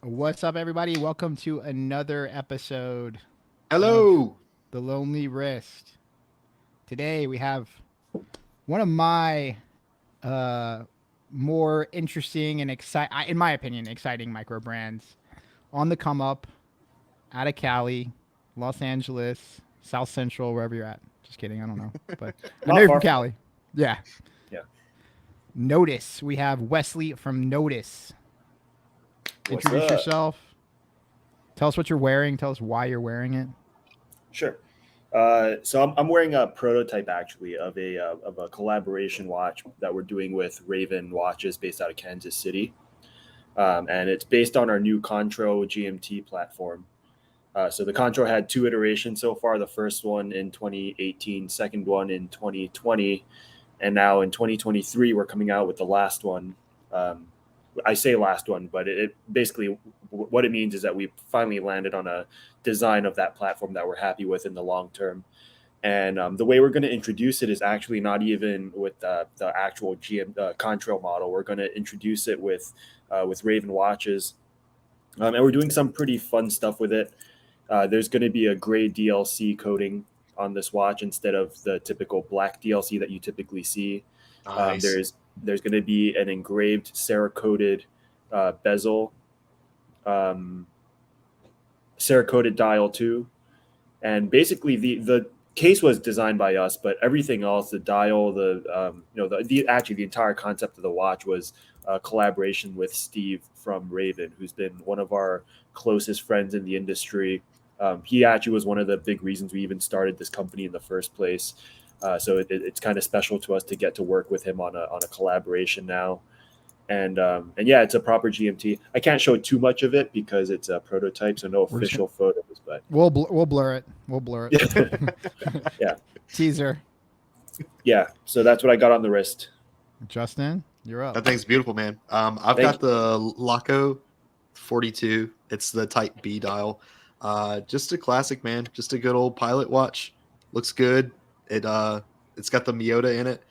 What's up, everybody? Welcome to another episode of Hello. The Lonely Wrist. Today we have one of my uh, more interesting and in my opinion, exciting micro brands on the come up out of Cali, Los Angeles, South Central, wherever you're at. Just kidding, I don't know, but I know Not you're from far from it. Cali. Yeah, Yeah. Nodus. We have Wesley from Nodus. What's Introduce up? yourself. Tell us what you're wearing. Tell us why you're wearing it. Sure. So I'm wearing a prototype actually of a collaboration watch that we're doing with Raven Watches based out of Kansas City, and it's based on our new Contro GMT platform. So the Contro had two iterations so far. The first one in 2018, second one in 2020, and now in 2023 we're coming out with the last one. Um, I say last one, but it basically what it means is that we finally landed on a design of that platform that we're happy with in the long term. And the way we're going to introduce it is actually not even with the actual Contrail model. We're going to introduce it with Raven watches, and we're doing some pretty fun stuff with it. There's going to be a gray DLC coating on this watch instead of the typical black DLC that you typically see. Um, Nice. there's there's going to be an engraved Cerakoted bezel, um, Cerakoted dial too, and basically the case was designed by us, but everything else, the dial, the actually the entire concept of the watch was a collaboration with Steve from Raven, who's been one of our closest friends in the industry. He actually was one of the big reasons we even started this company in the first place. So it's kind of special to us to get to work with him on a collaboration now. And yeah, it's a proper GMT. I can't show too much of it because it's a prototype, so no We're just gonna official photos. But we'll blur it. We'll blur it. yeah, Teaser. yeah. So that's what I got on the wrist. Justin, you're up. That thing's beautiful, man. I've Thank got you. the Laco 42. It's the Type B dial. Just a classic, man. Just a good old pilot watch. Looks good. It's got the Miota in it,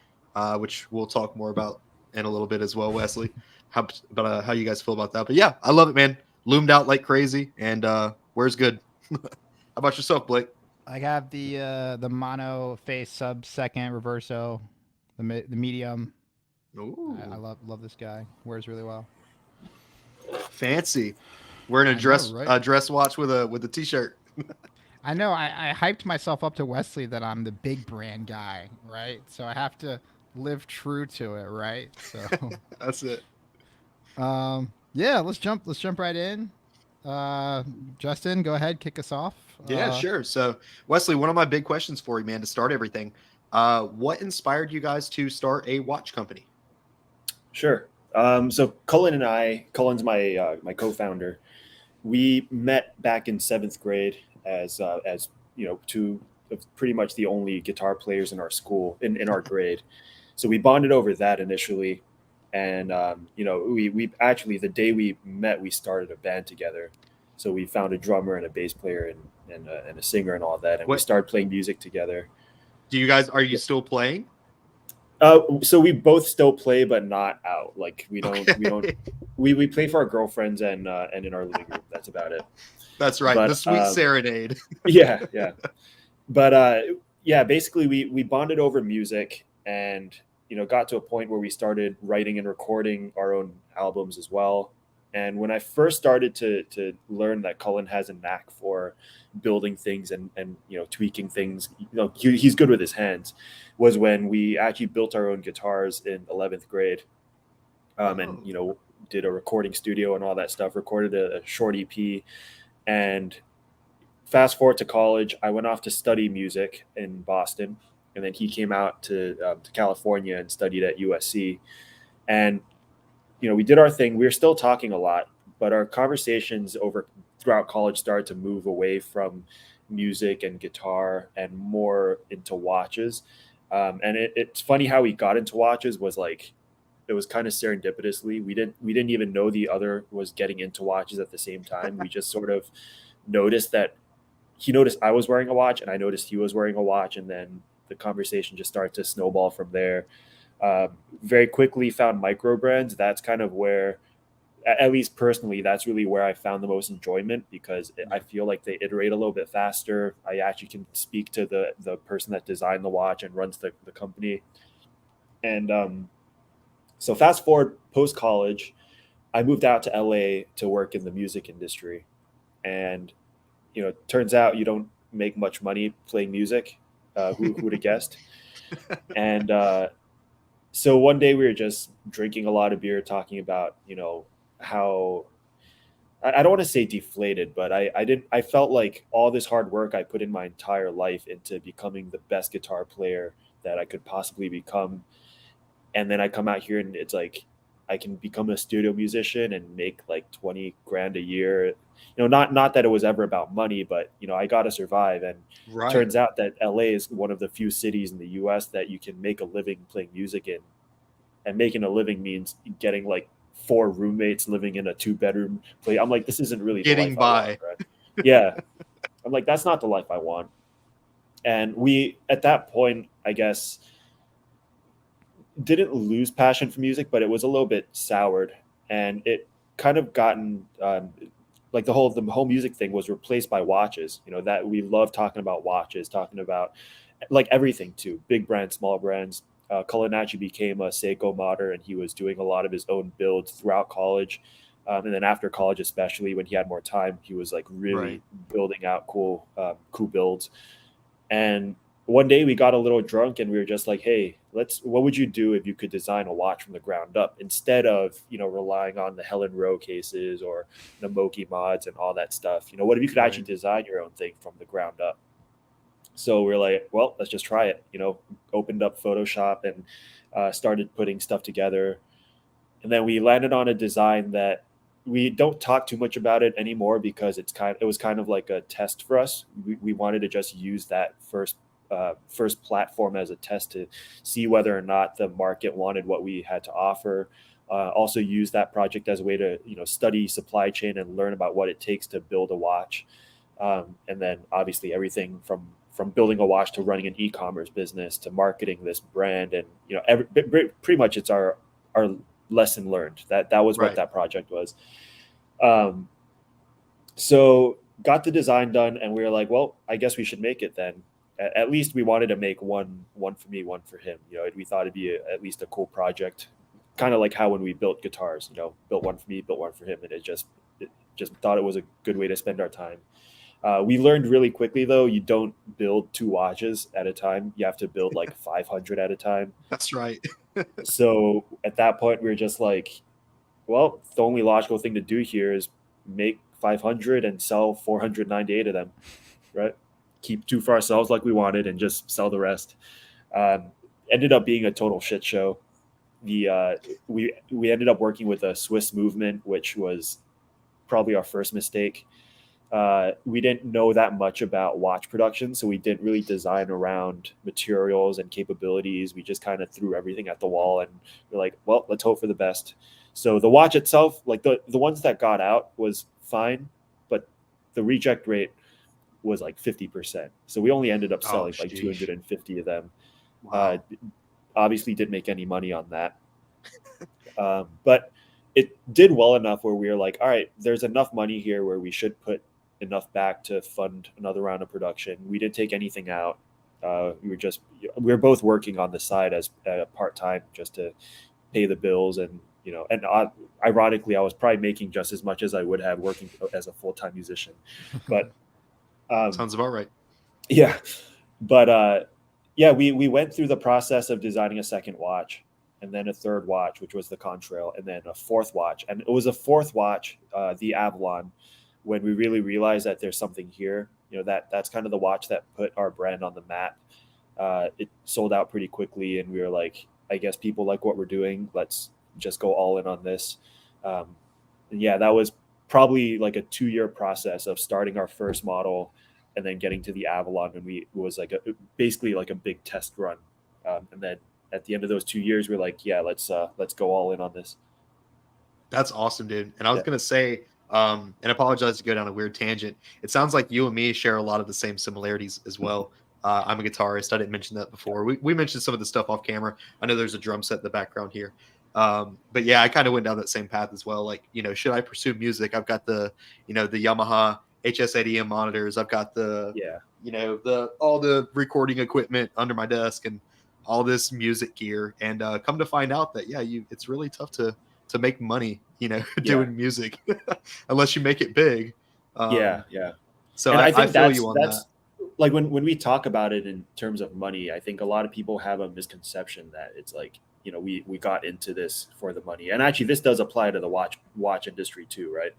which we'll talk more about in a little bit as well, Wesley. How you guys feel about that? But yeah, I love it, man. Loomed out like crazy, and wears good. How about yourself, Blake? I have the mono face sub second reverso, the medium. I Ooh, love this guy. Wears really well. fancy. Wearing a I know, dress right? a dress watch with a t-shirt. I know. I hyped myself up to Wesley that I'm the big brand guy, right? So I have to live true to it, right? So, That's it. yeah, let's jump right in. Uh, Justin, go ahead, kick us off. Yeah, sure. So, Wesley, one of my big questions for you, man, to start everything, what inspired you guys to start a watch company? Sure. So Cullen's my co-founder. We met back in seventh grade as two of pretty much the only guitar players in our school in our grade. So we bonded over that initially, and we actually the day we met we started a band together. So we found a drummer and a bass player and a singer and all that, and we What started playing music together. do you guys are you still playing? So we both still play, but not out. Like we don't Okay. we play for our girlfriends and in our living room. That's about it. That's right. The But sweet serenade. yeah, yeah. But yeah, basically we bonded over music and got to a point where we started writing and recording our own albums as well. And when I first started to learn that Cullen has a knack for building things and tweaking things, he's good with his hands, was when we actually built our own guitars in 11th grade, and Oh. did a recording studio and all that stuff. Recorded a short EP, and fast forward to college, I went off to study music in Boston, and then he came out to California and studied at USC. And we did our thing. We were still talking a lot, but our conversations over throughout college started to move away from music and guitar and more into watches. And it's funny how we got into watches was like it was kind of serendipitously. We didn't even know the other was getting into watches at the same time. We just sort of noticed that he noticed I was wearing a watch and I noticed he was wearing a watch, and then the conversation just started to snowball from there. Very quickly found micro brands. That's kind of where at least personally, that's really where I found the most enjoyment, because I feel like they iterate a little bit faster. I actually can speak to the person that designed the watch and runs the company. And so fast forward post college, I moved out to LA to work in the music industry. And, turns out you don't make much money playing music. Who would have guessed? And so one day we were just drinking a lot of beer, talking about, how I don't want to say deflated, but I felt like all this hard work I put in my entire life into becoming the best guitar player that I could possibly become. And then I come out here and it's like I can become a studio musician and make like 20 grand a year. Not that it was ever about money, but I got to survive. And Right. turns out that LA is one of the few cities in the US that you can make a living playing music in. And making a living means getting like 4 roommates living in a 2-bedroom place. I'm like, this isn't really the Getting life by. I want, right? Yeah. I'm like, that's not the life I want. And we, at that point, I guess, didn't lose passion for music, but it was a little bit soured, and it kind of gotten like the whole music thing was replaced by watches. That we love talking about watches, talking about like everything too, big brands, small brands. Cullen became a Seiko modder, and he was doing a lot of his own builds throughout college. And then after college, especially when he had more time, he was like really building out cool builds. And one day we got a little drunk and we were just like, hey, what would you do if you could design a watch from the ground up instead of, relying on the Helen Rowe cases or the Moki mods and all that stuff? What if you could actually design your own thing from the ground up? So we're like, well, let's just try it. Opened up Photoshop and started putting stuff together. And then we landed on a design that we don't talk too much about it anymore because it was kind of like a test for us. We wanted to just use that first platform as a test to see whether or not the market wanted what we had to offer. Also use that project as a way to study supply chain and learn about what it takes to build a watch. And then obviously everything from building a watch to running an e-commerce business to marketing this brand, and pretty much it's our lesson learned. That was what that project was. So got the design done, and we were like, well, I guess we should make it then. At least we wanted to make one for me, one for him. We thought it'd be at least a cool project, kind of like how when we built guitars, built one for me, built one for him, and it just thought it was a good way to spend our time. We learned really quickly, though, you don't build 2 watches at a time. You have to build like 500 at a time. That's right. So at that point, we were just like, well, the only logical thing to do here is make 500 and sell 498 of them, right? Keep 2 for ourselves like we wanted and just sell the rest. Ended up being a total shit show. We ended up working with a Swiss movement, which was probably our first mistake. We didn't know that much about watch production, so we didn't really design around materials and capabilities. We just kind of threw everything at the wall, and we're like, well, let's hope for the best. So the watch itself, like the ones that got out was fine, but the reject rate was like 50%. So we only ended up selling like 250 of them. Wow. Obviously didn't make any money on that. But it did well enough where we were like, all right, there's enough money here where we should put enough back to fund another round of production. We didn't take anything out. We were both working on the side as part-time just to pay the bills. And, ironically, I was probably making just as much as I would have working as a full-time musician, but sounds about right. Yeah. But we went through the process of designing a second watch, and then a third watch, which was the Contrail, and then a fourth watch. And it was a fourth watch, the Avalon, when we really realized that there's something here. That's kind of the watch that put our brand on the map. It sold out pretty quickly, and we were like, I guess people like what we're doing. Let's just go all in on this. And that was probably like a 2-year process of starting our first model and then getting to the Avalon. And it was like basically like a big test run. And then at the end of those 2 years, we're like, yeah, let's go all in on this. That's awesome, dude. And I was going to say, and I apologize to go down a weird tangent. It sounds like you and me share a lot of the same similarities as well. I'm a guitarist. I didn't mention that before. We mentioned some of the stuff off camera. I know there's a drum set in the background here. But yeah, I kind of went down that same path as well. Like, should I pursue music? I've got the Yamaha HS80M monitors. I've got the Yeah. all the recording equipment under my desk and all this music gear. And come to find out that it's really tough to make money, doing music unless you make it big. Yeah. So And I I think feel you on that. that's like when we talk about it in terms of money, I think a lot of people have a misconception that it's like, we got into this for the money. And actually this does apply to the watch industry too, right?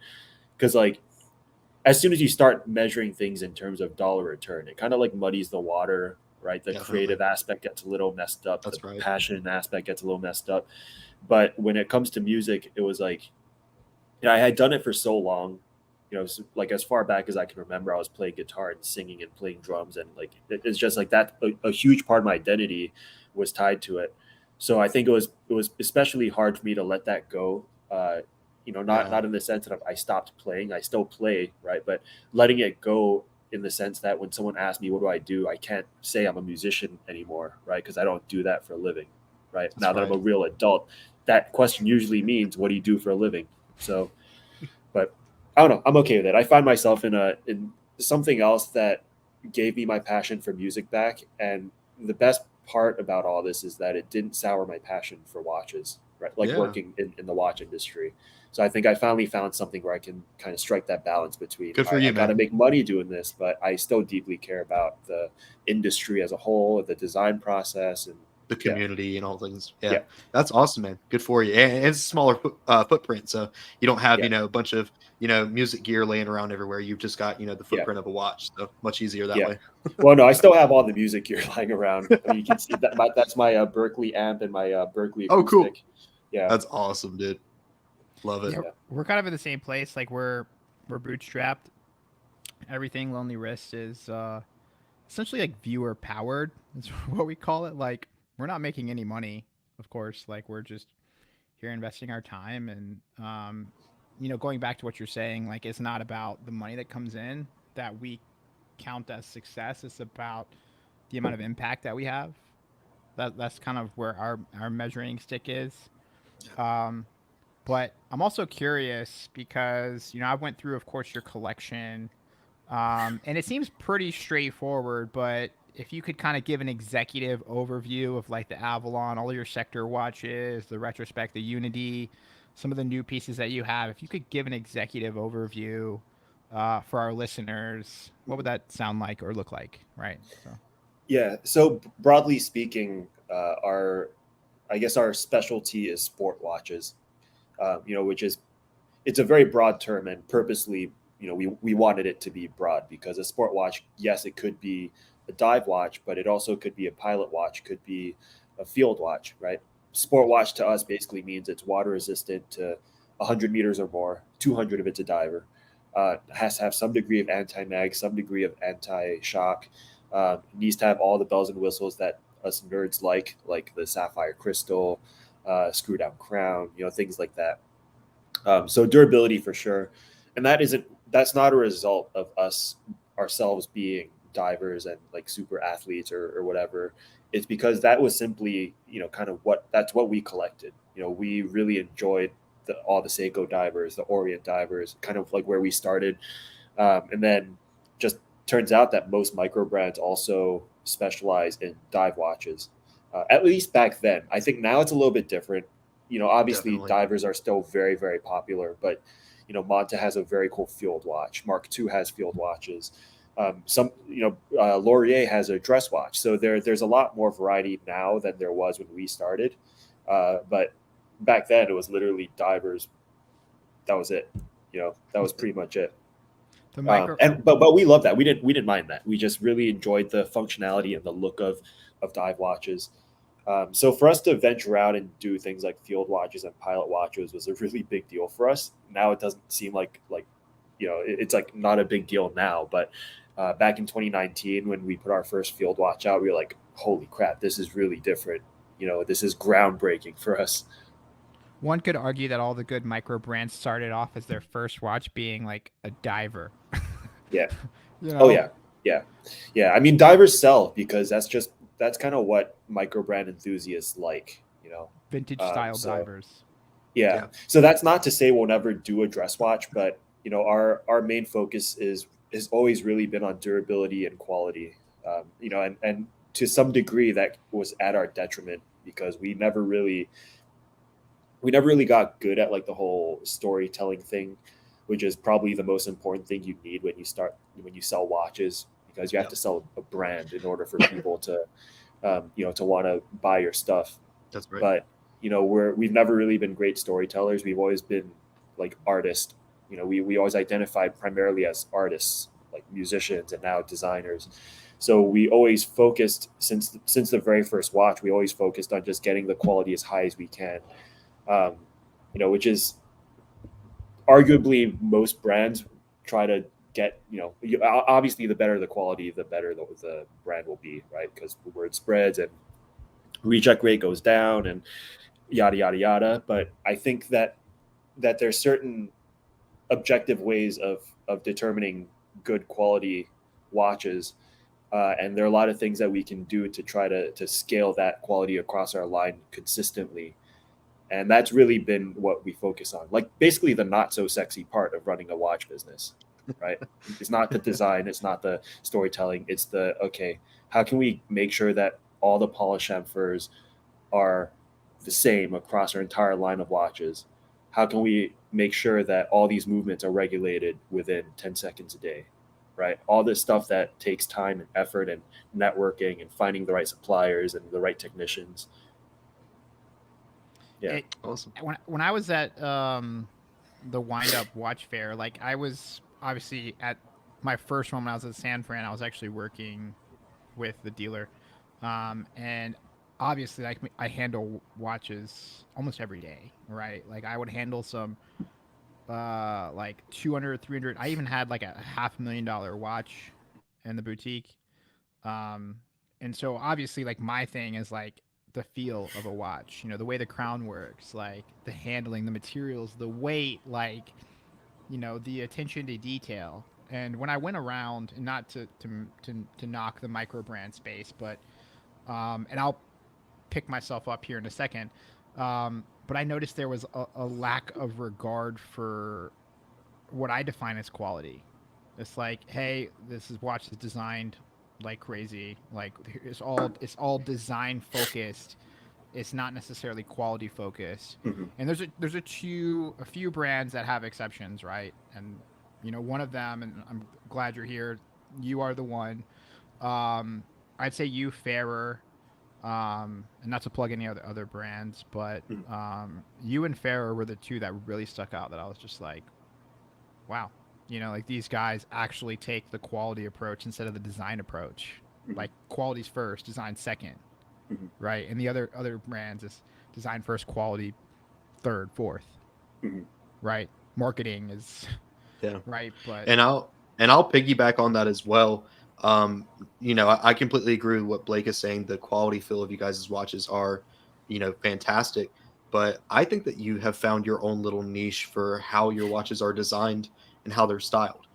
Because like as soon as you start measuring things in terms of dollar return, it kind of like muddies the water, right? The Definitely. creative aspect gets a little messed up. That's the right. passion aspect gets a little messed up. But when it comes to music, it was like, I had done it for so long, like as far back as I can remember, I was playing guitar and singing and playing drums, and like it's just like that. A huge part of my identity was tied to it. So I think it was especially hard for me to let that go. Not in the sense that I stopped playing. I still play, right? But letting it go in the sense that when someone asks me, what do? I can't say I'm a musician anymore, right? Because I don't do that for a living, right? That's now that I'm a real adult, that question usually means, what do you do for a living? So, but I don't know. I'm okay with it. I find myself in something else that gave me my passion for music back. And the best part about all this is that it didn't sour my passion for watches, right? Like working in the watch industry. So I think I finally found something where I can kind of strike that balance between, Good for you, I got to man. make money doing this, but I still deeply care about the industry as a whole, the design process, and the community and all things. Yeah. That's awesome, man. Good for you. And it's a smaller footprint, so you don't have a bunch of music gear laying around everywhere. You've just got the footprint of a watch, so much easier that way. Well, no, I still have all the music gear lying around. I mean, you can see that that's my Berkeley amp and my Berkeley acoustic. Oh, cool. Yeah, that's awesome, dude. Love it. Yeah, we're kind of in the same place. Like we're bootstrapped. Everything Lonely Wrist is essentially like viewer powered. That's what we call it. Like we're not making any money, of course. Like we're just here investing our time and going back to what you're saying, like it's not about the money that comes in that we count as success. It's about the amount of impact that we have. That's kind of where our measuring stick is. But I'm also curious because I went through, of course, your collection, and it seems pretty straightforward. But if you could kind of give an executive overview of like the Avalon, all your sector watches, the Retrospect, the Unity, some of the new pieces that you have, if you could give an executive overview for our listeners, what would that sound like or look like? Right. So broadly speaking, I guess our specialty is sport watches. Which is, it's a very broad term, and purposely, we wanted it to be broad because a sport watch, yes, it could be a dive watch, but it also could be a pilot watch, could be a field watch, right? Sport watch to us basically means it's water resistant to 100 meters or more, 200 if it's a diver. Has to have some degree of anti-mag, some degree of anti-shock. Needs to have all the bells and whistles that us nerds like the sapphire crystal, screw down crown, things like that. So durability for sure. And that's not a result of us ourselves being divers and like super athletes or whatever. It's because that was simply, kind of that's what we collected. We really enjoyed all the Seiko divers, the Orient divers, kind of like where we started. And then just turns out that most micro brands also specialize in dive watches. At least back then. I think now it's a little bit different. Obviously Definitely. divers are still very, very popular, but Monta has a very cool field watch. Mark II has field watches. Laurier has a dress watch. So there's a lot more variety now than there was when we started. But back then it was literally divers. That was it. That was pretty much it. But we love that. We didn't mind that. We just really enjoyed the functionality and the look of dive watches. So for us to venture out and do things like field watches and pilot watches was a really big deal for us. Now it doesn't seem like it's like not a big deal now. But back in 2019, when we put our first field watch out, we were like, holy crap, this is really different. This is groundbreaking for us. One could argue that all the good micro brands started off as their first watch being like a diver. Yeah. Oh yeah. I mean, divers sell because that's kind of what micro brand enthusiasts like. you know. Vintage style So divers. yeah. So that's not to say we'll never do a dress watch, but you know, our main focus is always really been on durability and quality. You know, and to some degree that was at our detriment because we never really got good at like the whole storytelling thing, which is probably the most important thing you need when you sell watches, because you have to sell a brand in order for people to you know, to want to buy your stuff. That's right. But you know, we've never really been great storytellers. We've always been like artists. You know, we always identified primarily as artists, like musicians and now designers. So we always focused since the very first watch. We always focused on just getting the quality as high as we can. You know, which is arguably most brands try to get. You know, obviously the better the quality, the better the brand will be, right? Because the word spreads and recheck rate goes down and yada yada yada. But I think that there's certain objective ways of determining good quality watches, and there are a lot of things that we can do to try to scale that quality across our line consistently. And that's really been what we focus on, like basically the not so sexy part of running a watch business, right? It's not the design, it's not the storytelling, it's the, okay, how can we make sure that all the polish chamfers are the same across our entire line of watches? How can we make sure that all these movements are regulated within 10 seconds a day, right? All this stuff that takes time and effort and networking and finding the right suppliers and the right technicians. Yeah. Awesome. When I was at the Wind Up Watch Fair, like I was obviously at my first one when I was at San Fran. I was actually working with the dealer, and obviously like I handle watches almost every day, right? Like I would handle some like 200, 300. I even had like a $500,000 watch in the boutique. Um, and so obviously like my thing is like the feel of a watch, you know, the way the crown works, like the handling, the materials, the weight, like, you know, the attention to detail. And when I went around, and not to knock the micro brand space, but and I'll pick myself up here in a second. But I noticed there was a lack of regard for what I define as quality. It's like, hey, this is watch is designed like crazy. Like it's all design focused. It's not necessarily quality focused. Mm-hmm. And there's a few brands that have exceptions, right? And you know, one of them, and I'm glad you're here. You are the one. I'd say you, Fairer, and not to plug any other brands, but you and Fairer were the two that really stuck out. That I was just like, wow, you know, like these guys actually take the quality approach instead of the design approach. Mm-hmm. Like quality's first, design second, Mm-hmm. right? And the other brands is design first, quality third, fourth, Mm-hmm. right? Marketing is Yeah. right, but And I'll piggyback on that as well. You know, I completely agree with what Blake is saying. The quality feel of you guys' watches are, you know, fantastic. But I think that you have found your own little niche for how your watches are designed and how they're styled.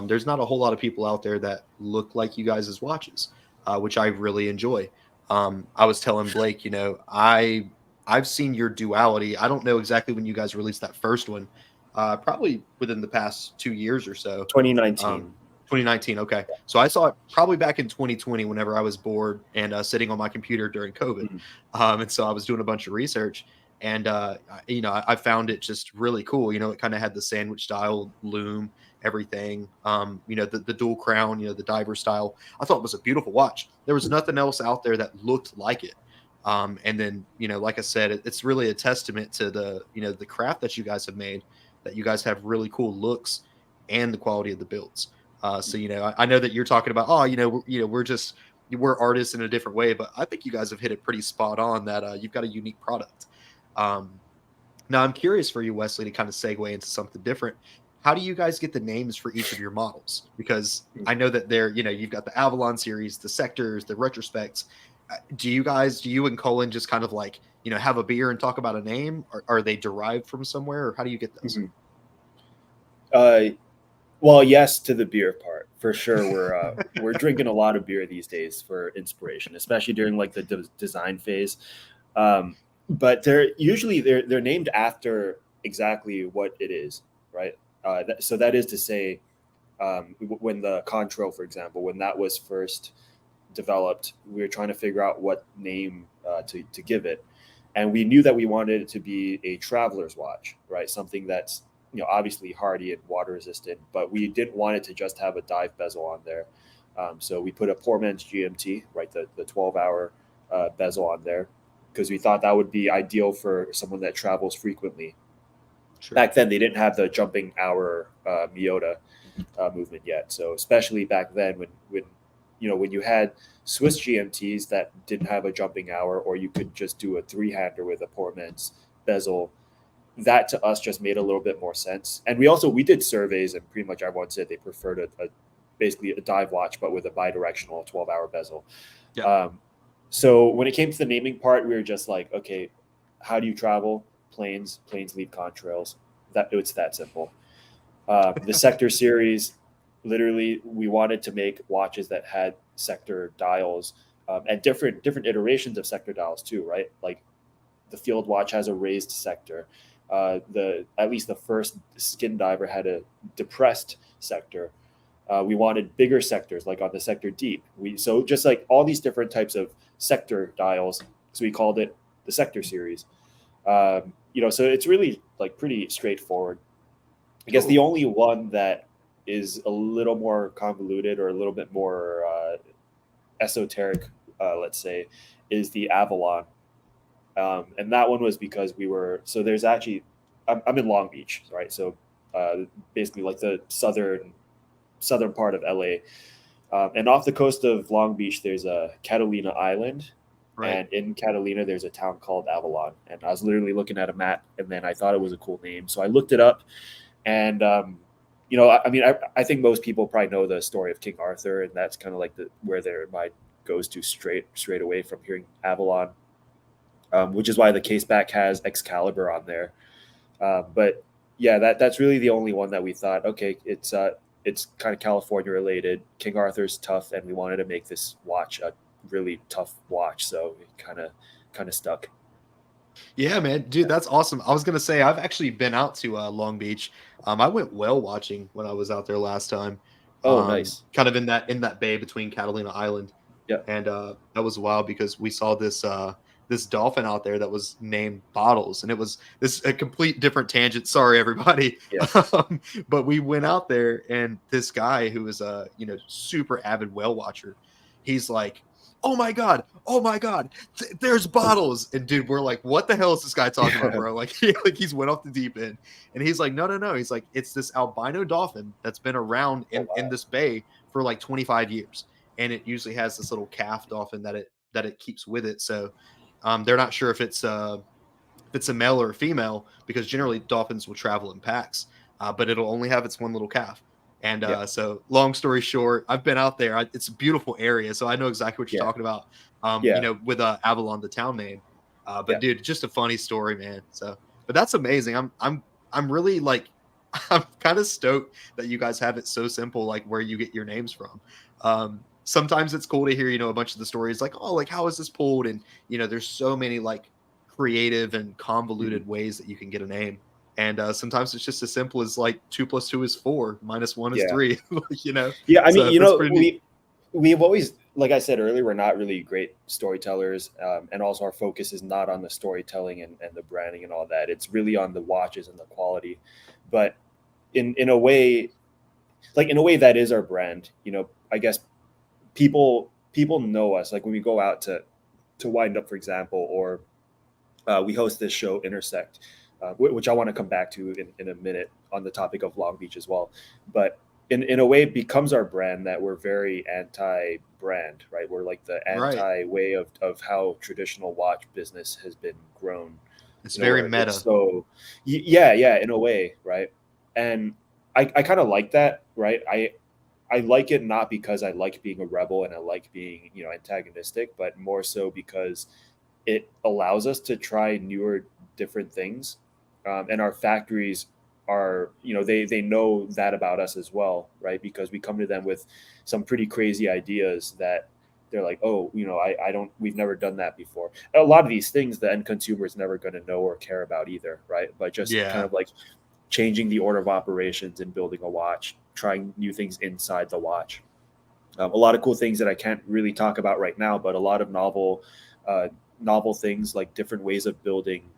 There's not a whole lot of people out there that look like you guys' watches, which I really enjoy. I was telling Blake, you know, I've seen your duality. I don't know exactly when you guys released that first one, probably within the past 2 years or so. 2019. 2019. Okay. So I saw it probably back in 2020 whenever I was bored and sitting on my computer during COVID. Mm-hmm. And so I was doing a bunch of research and, you know, I found it just really cool. You know, it kind of had the sandwich style loom, everything, you know, the dual crown, you know, the diver style. I thought it was a beautiful watch. There was nothing else out there that looked like it. And then, you know, like I said, it's really a testament to the, you know, the craft that you guys have made, that you guys have really cool looks and the quality of the builds. So, you know, I know that you're talking about, oh, you know, we're artists in a different way, but I think you guys have hit it pretty spot on that you've got a unique product. Um, Now I'm curious for you, Wesley, to kind of segue into something different. How do you guys get the names for each of your models? Because I know that you know, you've got the Avalon series, the Sectors, the Retrospects. Do you and Colin just kind of like, you know, have a beer and talk about a name? Or are they derived from somewhere, or how do you get those? Mm-hmm. Well, yes to the beer part for sure. We're drinking a lot of beer these days for inspiration, especially during like the design phase. but they're named after exactly what it is, right? So that is to say, when the Contrail, for example, when that was first developed, we were trying to figure out what name to give it, and we knew that we wanted it to be a traveler's watch, right? Something that's obviously hardy and water resistant, but we didn't want it to just have a dive bezel on there. So we put a poor man's GMT, right, the 12-hour bezel on there, because we thought that would be ideal for someone that travels frequently. Sure. Back then, they didn't have the jumping hour Miota movement yet. So especially back then, when you had Swiss GMTs that didn't have a jumping hour, or you could just do a three-hander with a poor man's bezel, that to us just made a little bit more sense. And we did surveys, and pretty much everyone said they preferred basically a dive watch, but with a bidirectional 12-hour bezel. Yeah. So when it came to the naming part, we were just like, okay, how do you travel? Planes leave contrails. It's that simple. The sector series, literally, we wanted to make watches that had sector dials, and different iterations of sector dials too, right? Like the field watch has a raised sector. At least the first skin diver had a depressed sector. We wanted bigger sectors, like on the sector deep. So just like all these different types of sector dials. So we called it the sector series. So it's really like pretty straightforward. I guess the only one that is a little more convoluted or a little bit more esoteric, let's say, is the Avalon. And that one was because there's actually, I'm in Long Beach, right? So basically like the southern part of LA. And off the coast of Long Beach, there's a Catalina Island. Right. And in Catalina, there's a town called Avalon. And I was literally looking at a map, and then I thought it was a cool name. So I looked it up. And I think most people probably know the story of King Arthur, and that's kind of like where their mind goes to straight away from hearing Avalon, which is why the caseback has Excalibur on there. But yeah, that's really the only one that we thought, okay, it's kind of California related. King Arthur's tough, and we wanted to make this watch a really tough watch, so it kind of stuck. Yeah, man, dude, that's awesome. I was gonna say I've actually been out to Long Beach. I went whale watching when I was out there last time. Oh, nice. Kind of in that bay between Catalina Island. Yeah. And that was wild because we saw this dolphin out there that was named Bottles, and it was a complete different tangent. Sorry, everybody. Yeah. But we went out there, and this guy who was a super avid whale watcher, he's like, oh my god, there's Bottles. And dude, we're like, what the hell is this guy talking about, bro? Like he's went off the deep end. And he's like, no, he's like, it's this albino dolphin that's been around in this bay for like 25 years, and it usually has this little calf dolphin that it keeps with it. So they're not sure if it's a male or a female, because generally dolphins will travel in packs, but it'll only have its one little calf. And so long story short, I've been out there. It's a beautiful area, so I know exactly what you're talking about. With Avalon, the town name. But dude, just a funny story, man. So, but that's amazing. I'm really like, I'm kind of stoked that you guys have it so simple, like where you get your names from. Sometimes it's cool to hear, a bunch of the stories like, oh, like how is this pulled? And there's so many like creative and convoluted ways that you can get a name. And sometimes it's just as simple as like 2 + 2 is 4, -1 is 3. Yeah, I mean, So we've always, like I said earlier, we're not really great storytellers, and also our focus is not on the storytelling and the branding and all that. It's really on the watches and the quality. But in a way, that is our brand. I guess people know us. Like when we go out to wind up, for example, or we host this show Intersect, which I want to come back to in a minute on the topic of Long Beach as well. But in a way, it becomes our brand that we're very anti-brand, right? We're like the anti-way of how traditional watch business has been grown. It's very meta. So yeah, in a way, right? And I kind of like that, right? I like it not because I like being a rebel and I like being, antagonistic, but more so because it allows us to try newer, different things. And our factories are, they know that about us as well, right? Because we come to them with some pretty crazy ideas that they're like, oh, I don't, we've never done that before. A lot of these things the end consumer is never going to know or care about either, right? But just kind Yeah. of like changing the order of operations and building a watch, trying new things inside the watch. A lot of cool things that I can't really talk about right now, but a lot of novel things, like different ways of building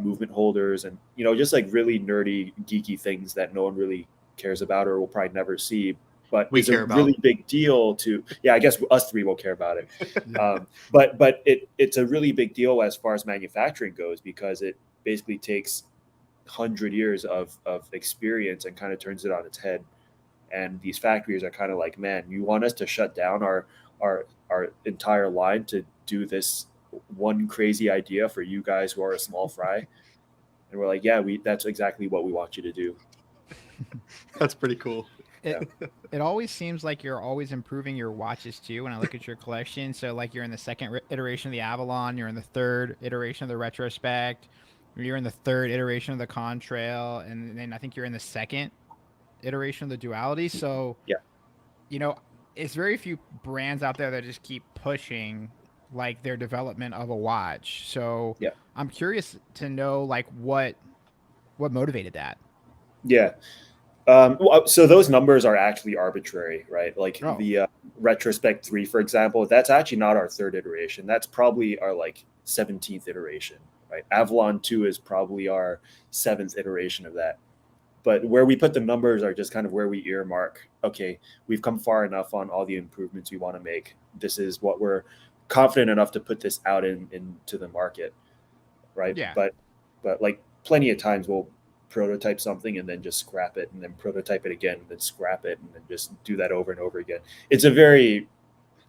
movement holders, and just like really nerdy, geeky things that no one really cares about or will probably never see. But We it's a care about. really big deal to, yeah, I guess us three will care about it. Yeah. But it's a really big deal as far as manufacturing goes, because it basically takes 100 years of experience and kind of turns it on its head. And these factories are kind of like, man, you want us to shut down our entire line to do this one crazy idea for you guys who are a small fry? And we're like, yeah, that's exactly what we want you to do. That's pretty cool. Yeah. It always seems like you're always improving your watches too. When I look at your collection, so like you're in the second iteration of the Avalon, you're in the third iteration of the Retrospect, you're in the third iteration of the Contrail, and then I think you're in the second iteration of the Duality. So Yeah. you know, it's very few brands out there that just keep pushing like their development of a watch. So Yeah. I'm curious to know like what motivated that. Yeah. So those numbers are actually arbitrary, right? Like Oh, the Retrospect 3, for example, that's actually not our third iteration. That's probably our like 17th iteration, right? Avalon 2 is probably our 7th iteration of that. But where we put the numbers are just kind of where we earmark, okay, we've come far enough on all the improvements we want to make. This is what we're confident enough to put this out into the market, right? yeah. But like plenty of times we'll prototype something and then just scrap it, and then prototype it again and then scrap it, and then just do that over and over again. It's a very,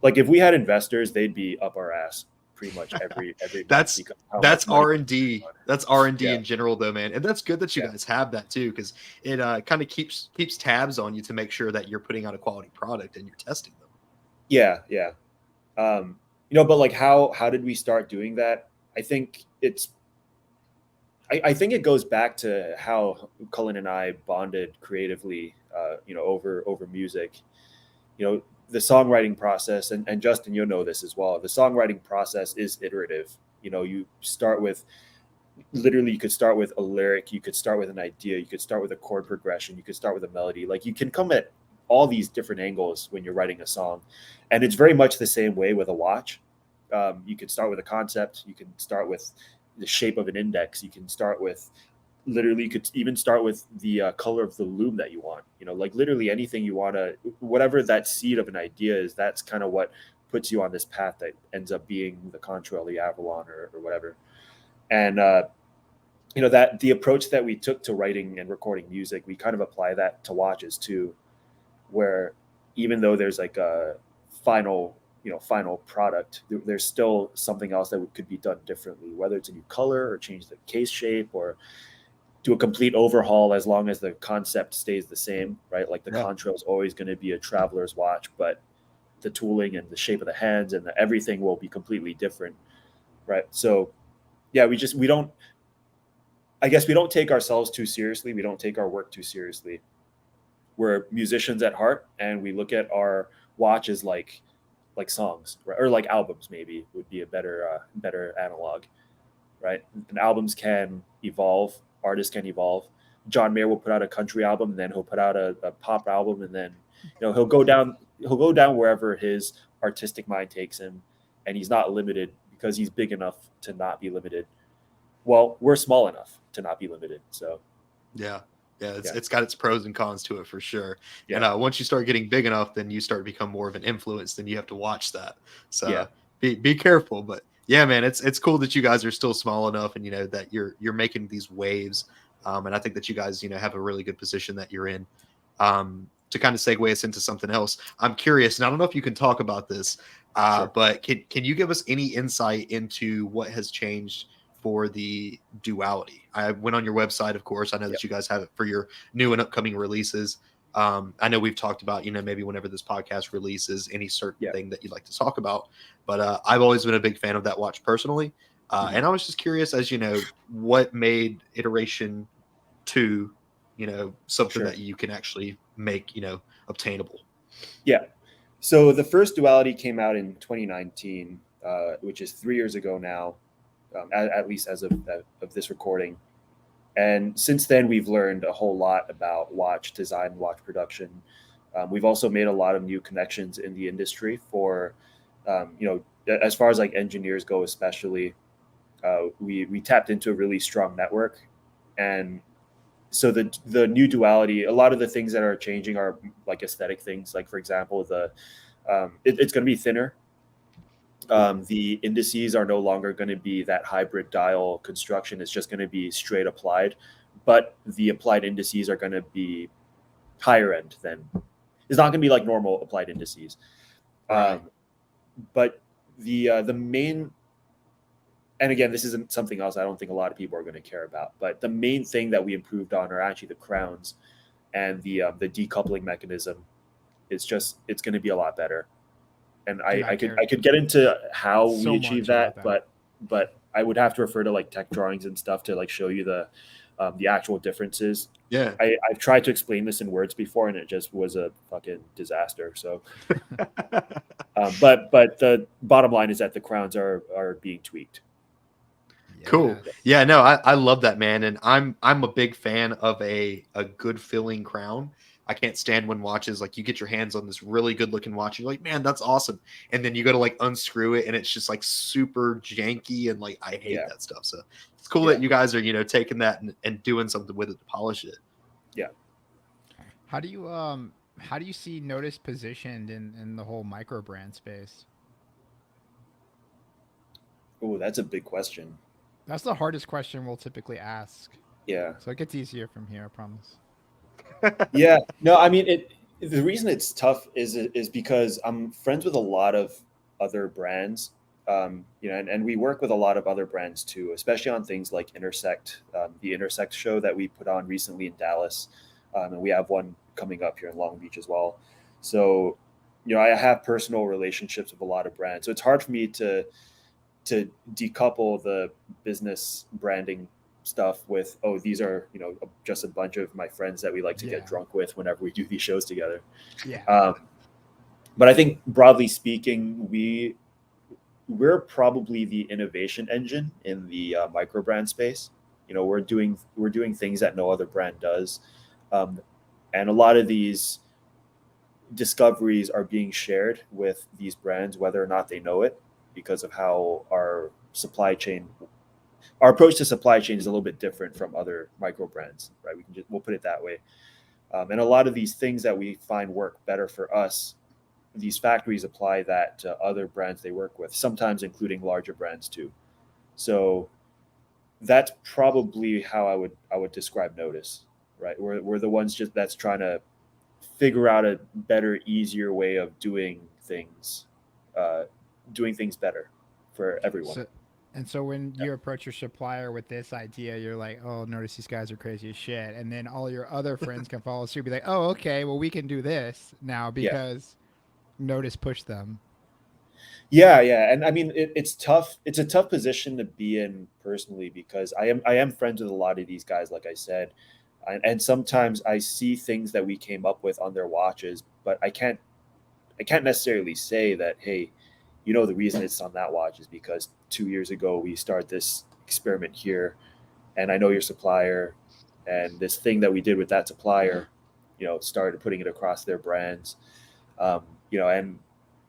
like, if we had investors, they'd be up our ass pretty much every month, That's because how that's much money. R&D. That's R&D Yeah. in general, though, man. And that's good that you Yeah. guys have that too, because it kind of keeps tabs on you to make sure that you're putting out a quality product and you're testing them. Yeah. Yeah. But like, how did we start doing that? I think I think it goes back to how Cullen and I bonded creatively, over music. The songwriting process, and Justin, you'll know this as well. The songwriting process is iterative. You start with, literally, you could start with a lyric, you could start with an idea, you could start with a chord progression, you could start with a melody. Like, you can come at all these different angles when you're writing a song, and it's very much the same way with a watch. You could start with a concept, you can start with the shape of an index, you can start with, literally, you could even start with the color of the loom that you want. Like, literally anything you want to, whatever that seed of an idea is, that's kind of what puts you on this path that ends up being the Contrail, the Avalon, or whatever. And that the approach that we took to writing and recording music, we kind of apply that to watches too, where even though there's like a final product, there's still something else that could be done differently, whether it's a new color or change the case shape or do a complete overhaul, as long as the concept stays the same, right? Like the Yeah. Contrail is always going to be a traveler's watch, but the tooling and the shape of the hands and everything will be completely different, right? So yeah, we don't, I guess we don't take ourselves too seriously. We don't take our work too seriously. We're musicians at heart, and we look at our watches like songs, right? Or like albums, maybe would be a better analog, right? And albums can evolve, artists can evolve. John Mayer will put out a country album, and then he'll put out a pop album, and then he'll go down wherever his artistic mind takes him, and he's not limited because he's big enough to not be limited. Well, we're small enough to not be limited. So Yeah. Yeah, yeah. it's got its pros and cons to it for sure. Yeah. And once you start getting big enough, then you start to become more of an influence. Then you have to watch that. So Yeah. be careful. But yeah, man, it's cool that you guys are still small enough, and that you're making these waves. And I think that you guys have a really good position that you're in. To kind of segue us into something else, I'm curious, and I don't know if you can talk about this, Sure. but can you give us any insight into what has changed for the Duality? I went on your website, of course. I know that you guys have it for your new and upcoming releases. I know we've talked about, maybe whenever this podcast releases, any certain thing that you'd like to talk about. But I've always been a big fan of that watch personally. And I was just curious, as what made iteration 2, something Sure. that you can actually make, obtainable. Yeah. So the first duality came out in 2019, which is 3 years ago now, at least as of this recording. And since then, we've learned a whole lot about watch design, watch production. We've also made a lot of new connections in the industry for, as far as like engineers go, especially. We tapped into a really strong network, and so the new duality, a lot of the things that are changing are like aesthetic things. Like for example, it's going to be thinner. The indices are no longer going to be that hybrid dial construction. It's just going to be straight applied, but the applied indices are going to be higher end than it's not going to be like normal applied indices. Right. But the main, and again, this isn't something else I don't think a lot of people are going to care about, but the main thing that we improved on are actually the crowns and the decoupling mechanism. It's going to be a lot better. And Dude, I could get into how so we achieve much about that, but I would have to refer to like tech drawings and stuff to like show you the actual differences. Yeah. I've tried to explain this in words before, and it just was a fucking disaster. So, but the bottom line is that the crowns are being tweaked. Cool. Yes. Yeah, no, I love that, man. And I'm a big fan of a good filling crown. I can't stand when watches like you get your hands on this really good looking watch. You're like, man, that's awesome. And then you go to like unscrew it and it's just like super janky and like I hate Yeah. that stuff. So it's cool Yeah. that you guys are, taking that and doing something with it to polish it. Yeah. How do you see Nodus positioned in the whole micro brand space? Oh, that's a big question. That's the hardest question we'll typically ask. Yeah. So it gets easier from here, I promise. Yeah. No, I mean the reason it's tough is because I'm friends with a lot of other brands. And we work with a lot of other brands too, especially on things like Intersect, the Intersect show that we put on recently in Dallas. And we have one coming up here in Long Beach as well. So, I have personal relationships with a lot of brands. So it's hard for me to decouple the business branding stuff with, oh, these are just a bunch of my friends that we like to get drunk with whenever we do these shows together. But I think broadly speaking, we're probably the innovation engine in the micro brand space. We're doing things that no other brand does, and a lot of these discoveries are being shared with these brands whether or not they know it, because of how our approach to supply chain is a little bit different from other micro brands, right? We'll put it that way. And a lot of these things that we find work better for us, these factories apply that to other brands they work with, sometimes including larger brands too. So that's probably how I would describe Nodus, right? We're the ones that's trying to figure out a better, easier way of doing things better for everyone. So when you approach your supplier with this idea, you're like, oh, notice these guys are crazy as shit. And then all your other friends can follow suit, be like, oh, okay, well, we can do this now because Nodus pushed them. Yeah. And I mean, it's tough. It's a tough position to be in personally, because I am friends with a lot of these guys, like I said. And sometimes I see things that we came up with on their watches, but I can't necessarily say that, hey, the reason it's on that watch is because 2 years ago we started this experiment here, and I know your supplier, and this thing that we did with that supplier, started putting it across their brands. And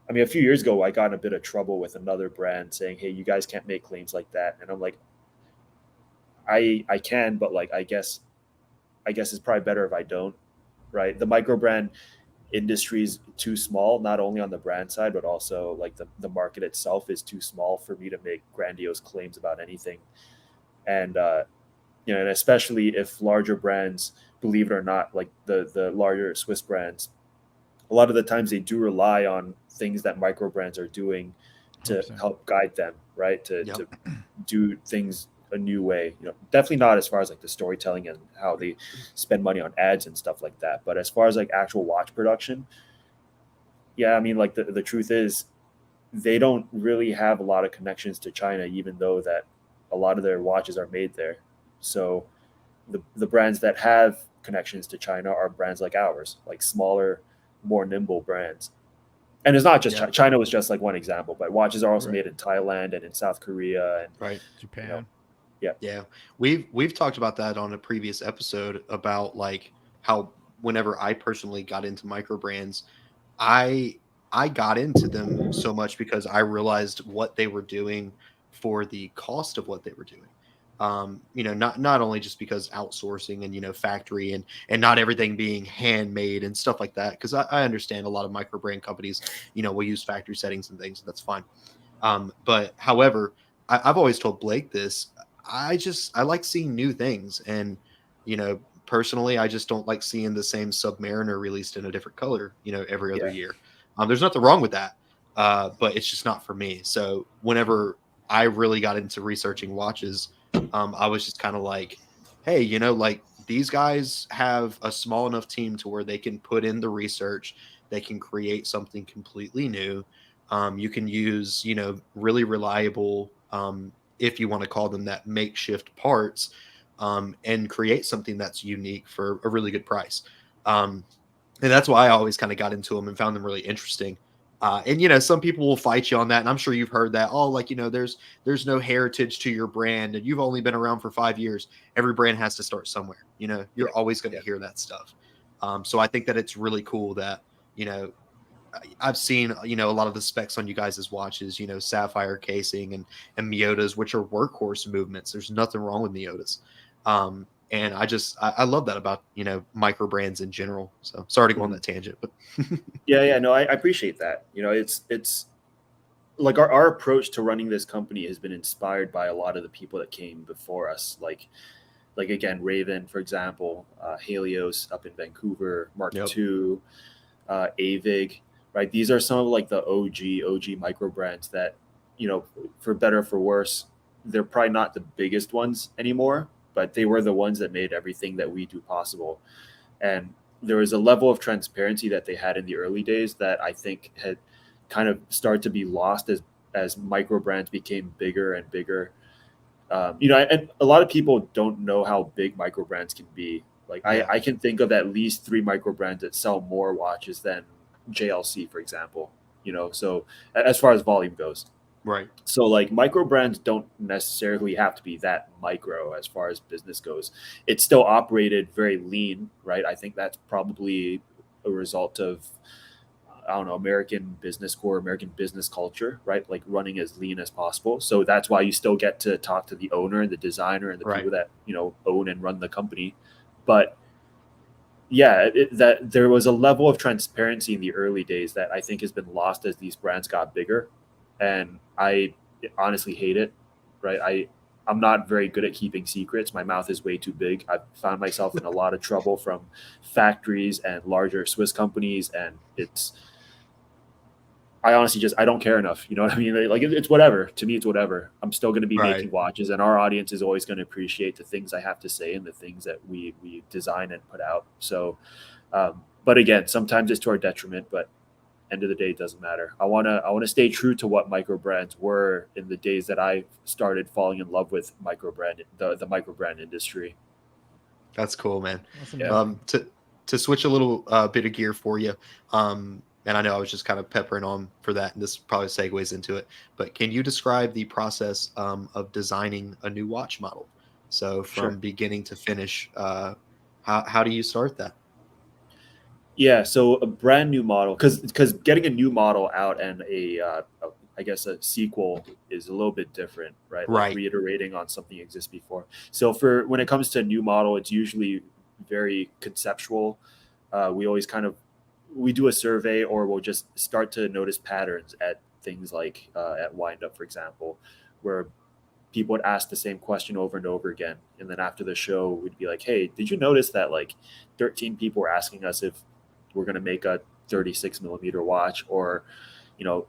I mean, a few years ago I got in a bit of trouble with another brand saying, hey, you guys can't make claims like that. And I'm like, I can, but like, I guess it's probably better if I don't, right? The micro brand industry is too small, not only on the brand side, but also like the market itself is too small for me to make grandiose claims about anything. And and especially if larger brands, believe it or not, like the larger Swiss brands, a lot of the times they do rely on things that micro brands are doing to 100%. help guide them, right? To do things a new way. Definitely not as far as like the storytelling and how they spend money on ads and stuff like that, but as far as like actual watch production, I mean, like the truth is they don't really have a lot of connections to China, even though that a lot of their watches are made there. So the brands that have connections to China are brands like ours, like smaller, more nimble brands. And it's not just Yeah. China was just like one example, but watches are also Right. made in Thailand and in South Korea and Right. Japan. Yeah, we've talked about that on a previous episode about like how whenever I personally got into micro brands, I I got into them so much because I realized what they were doing for the cost of what they were doing. Not only just because outsourcing and factory and not everything being handmade and stuff like that. Because I understand a lot of micro brand companies, will use factory settings and things. That's fine. But however, I've always told Blake this. I like seeing new things, and personally, I just don't like seeing the same Submariner released in a different color, every other yeah, year. There's nothing wrong with that, but it's just not for me. So whenever I really got into researching watches, I was just kind of like, hey, like these guys have a small enough team to where they can put in the research, they can create something completely new. You can use, really reliable, if you want to call them that, makeshift parts, and create something that's unique for a really good price. And that's why I always kind of got into them and found them really interesting. And some people will fight you on that, and I'm sure you've heard that. Oh, like there's no heritage to your brand, and you've only been around for 5 years. Every brand has to start somewhere. You're yeah, always going yeah. to hear that stuff. So I think that it's really cool that I've seen, a lot of the specs on you guys' watches, sapphire casing and Miyotas, which are workhorse movements. There's nothing wrong with Miyotas. And I love that about, micro brands in general. So sorry to go on Mhm. that tangent, but Yeah. No, I appreciate that. It's like our approach to running this company has been inspired by a lot of the people that came before us. Like again, Raven, for example, Helios up in Vancouver, Mark yep. II, Avig, right? These are some of like the OG micro brands that, for better or for worse, they're probably not the biggest ones anymore, but they were the ones that made everything that we do possible. And there was a level of transparency that they had in the early days that I think had kind of started to be lost as micro brands became bigger and bigger. And a lot of people don't know how big micro brands can be. Like Yeah. I can think of at least 3 micro brands that sell more watches than JLC, for example. So as far as volume goes. Right. So like micro brands don't necessarily have to be that micro as far as business goes. It's still operated very lean, right? I think that's probably a result of, I don't know, American business core, American business culture, right? Like running as lean as possible. So that's why you still get to talk to the owner and the designer and the Right. people that, own and run the company. But yeah, that there was a level of transparency in the early days that I think has been lost as these brands got bigger. And I honestly hate it, right? I'm not very good at keeping secrets. My mouth is way too big. I've found myself in a lot of trouble from factories and larger Swiss companies, and I honestly I don't care enough. You know what I mean? Like it's whatever. To me, it's whatever. I'm still going to be Right. making watches, and our audience is always going to appreciate the things I have to say and the things that we design and put out. So, but again, sometimes it's to our detriment. But end of the day, it doesn't matter. I wanna stay true to what micro brands were in the days that I started falling in love with the micro brand industry. That's cool, man. That's Yeah, amazing. To switch a little bit of gear for you, and I know I was just kind of peppering on for that, and this probably segues into it. But can you describe the process of designing a new watch model? So sure. from beginning to finish, how do you start that? Yeah, so a brand new model, because getting a new model out and I guess a sequel is a little bit different, right? Like Right. reiterating on something that exists before. So for when it comes to a new model, it's usually very conceptual. We always we do a survey, or we'll just start to notice patterns at things like at wind up, for example, where people would ask the same question over and over again, and then after the show, we'd be like, "Hey, did you notice that like 13 people were asking us if we're going to make a 36 millimeter watch, or you know,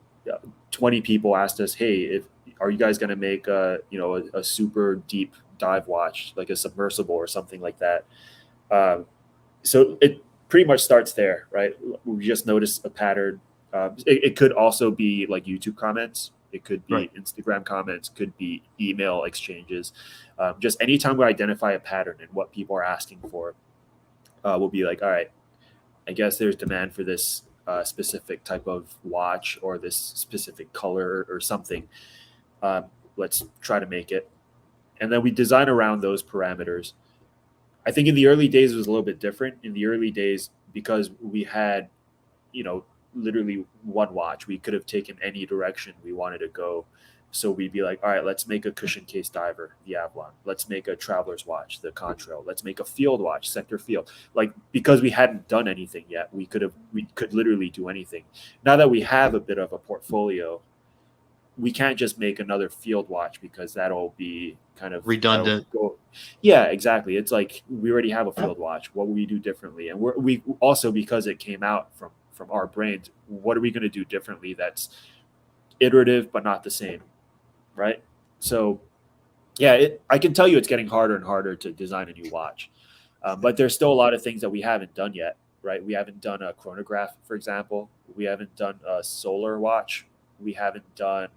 20 people asked us, hey, if are you guys going to make a super deep dive watch, like a submersible or something like that?" Um, so it pretty much starts there, right? We just notice a pattern. It could also be like YouTube comments. It could Right. be Instagram comments. Could be email exchanges. Just anytime we identify a pattern and what people are asking for, we'll be like, all right, I guess there's demand for this specific type of watch or this specific color or something. Let's try to make it. And then we design around those parameters. I think in the early days it was a little bit different. In the early days, because we had, literally one watch, we could have taken any direction we wanted to go. So we'd be like, all right, let's make a cushion case diver, the Avalon. Let's make a traveler's watch, the Contrail. Let's make a field watch, Sector Field. Like, because we hadn't done anything yet, we could literally do anything. Now that we have a bit of a portfolio, we can't just make another field watch because that'll be kind of redundant. Yeah, exactly. It's like we already have a field watch. What will we do differently? And we also, because it came out from our brains, what are we going to do differently that's iterative but not the same, right? So yeah, I can tell you it's getting harder and harder to design a new watch, but there's still a lot of things that we haven't done yet, right? We haven't done a chronograph, for example. We haven't done a solar watch. We haven't done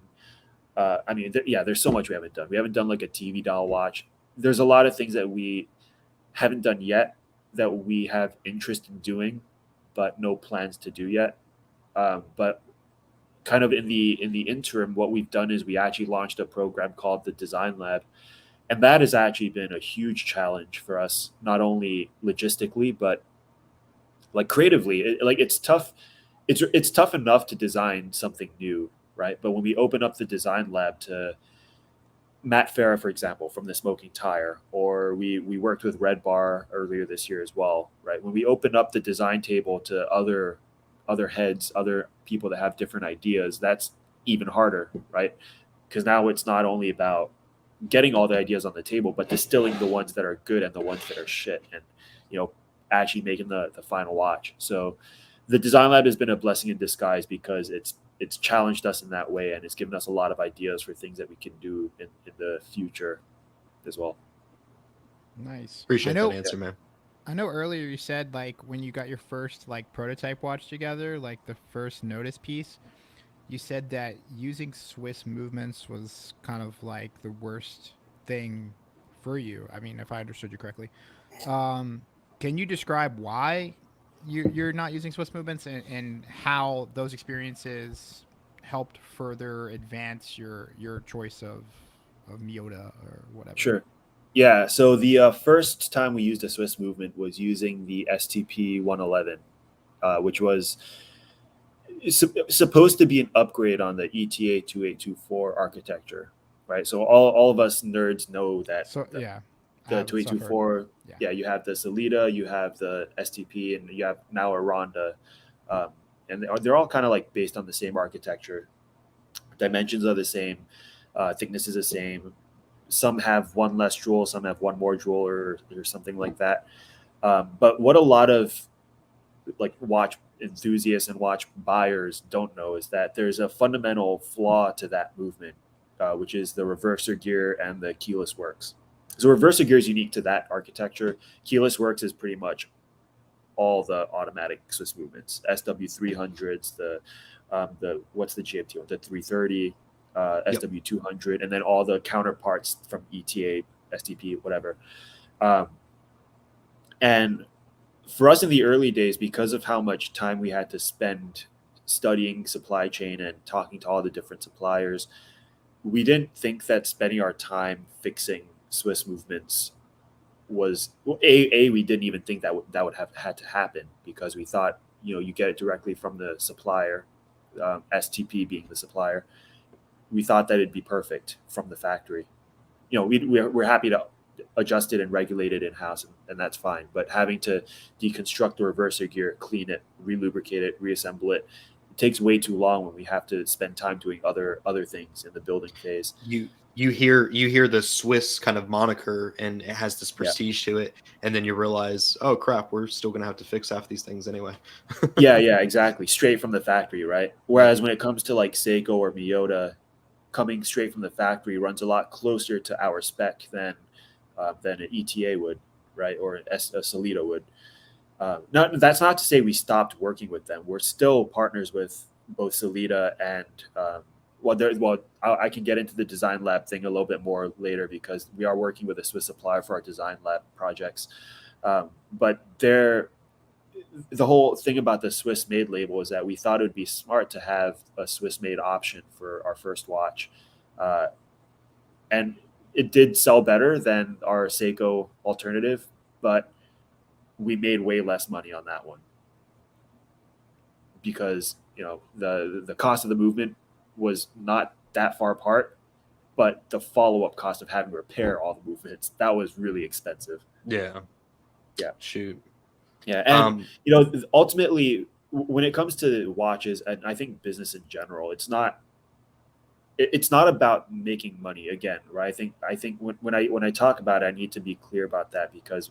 there's so much we haven't done. We haven't done like a TV dial watch. There's a lot of things that we haven't done yet that we have interest in doing, but no plans to do yet. But kind of in the interim, what we've done is we actually launched a program called the Design Lab, and that has actually been a huge challenge for us, not only logistically but like creatively. It's tough. It's tough enough to design something new, right? But when we open up the Design Lab to Matt Farah, for example, from the Smoking Tire, or we worked with Red Bar earlier this year as well, right? When we open up the design table to other heads, other people that have different ideas, that's even harder, right? Because now it's not only about getting all the ideas on the table, but distilling the ones that are good and the ones that are shit, and actually making the final watch. So the Design Lab has been a blessing in disguise because it's challenged us in that way, and it's given us a lot of ideas for things that we can do in the future as well. Nice. Appreciate that answer, man. I know earlier you said like when you got your first like prototype watch together, like the first Nodus piece, you said that using Swiss movements was kind of like the worst thing for you. I mean, if I understood you correctly. Can you describe why you're not using Swiss movements and how those experiences helped further advance your choice of Miyota or whatever? Sure. Yeah. So the first time we used a Swiss movement was using the STP 111, which was supposed to be an upgrade on the ETA 2824 architecture, right? So all of us nerds know that. So yeah. The 2824, yeah, you have the Salida, you have the STP, and you have now a Ronda, and they're all kind of like based on the same architecture. Dimensions are the same, thickness is the same. Some have one less jewel, some have one more jewel, or something like that. But what a lot of like watch enthusiasts and watch buyers don't know is that there's a fundamental flaw to that movement, which is the reverser gear and the keyless works. So reverser gear is unique to that architecture. Keyless works is pretty much all the automatic Swiss movements, SW300s, the what's the GMT one, the 330, SW200, and then all the counterparts from ETA, STP, whatever. And for us in the early days, because of how much time we had to spend studying supply chain and talking to all the different suppliers, we didn't think that spending our time fixing Swiss movements was we didn't even think that would have had to happen, because we thought you get it directly from the supplier, STP being the supplier. We thought that it'd be perfect from the factory. We're happy to adjust it and regulate it in house, and that's fine. But having to deconstruct the reverser gear, clean it, relubricate it, reassemble it, it takes way too long when we have to spend time doing other things in the building phase. You hear the Swiss kind of moniker, and it has this prestige to it, and then you realize, oh crap, we're still gonna have to fix half these things anyway. yeah, exactly. Straight from the factory, right? Whereas when it comes to like Seiko or Miyota, coming straight from the factory runs a lot closer to our spec than an ETA would, right? Or a Salida would. That's not to say we stopped working with them. We're still partners with both Salida and I can get into the Design Lab thing a little bit more later, because we are working with a Swiss supplier for our Design Lab projects. But the whole thing about the Swiss made label is that we thought it would be smart to have a Swiss made option for our first watch. And it did sell better than our Seiko alternative, but we made way less money on that one because the cost of the movement was not that far apart, but the follow-up cost of having to repair all the movements, that was really expensive. Yeah. Shoot. Yeah, and ultimately, when it comes to watches, and I think business in general, it's not about making money again, right? I think when I talk about it, I need to be clear about that, because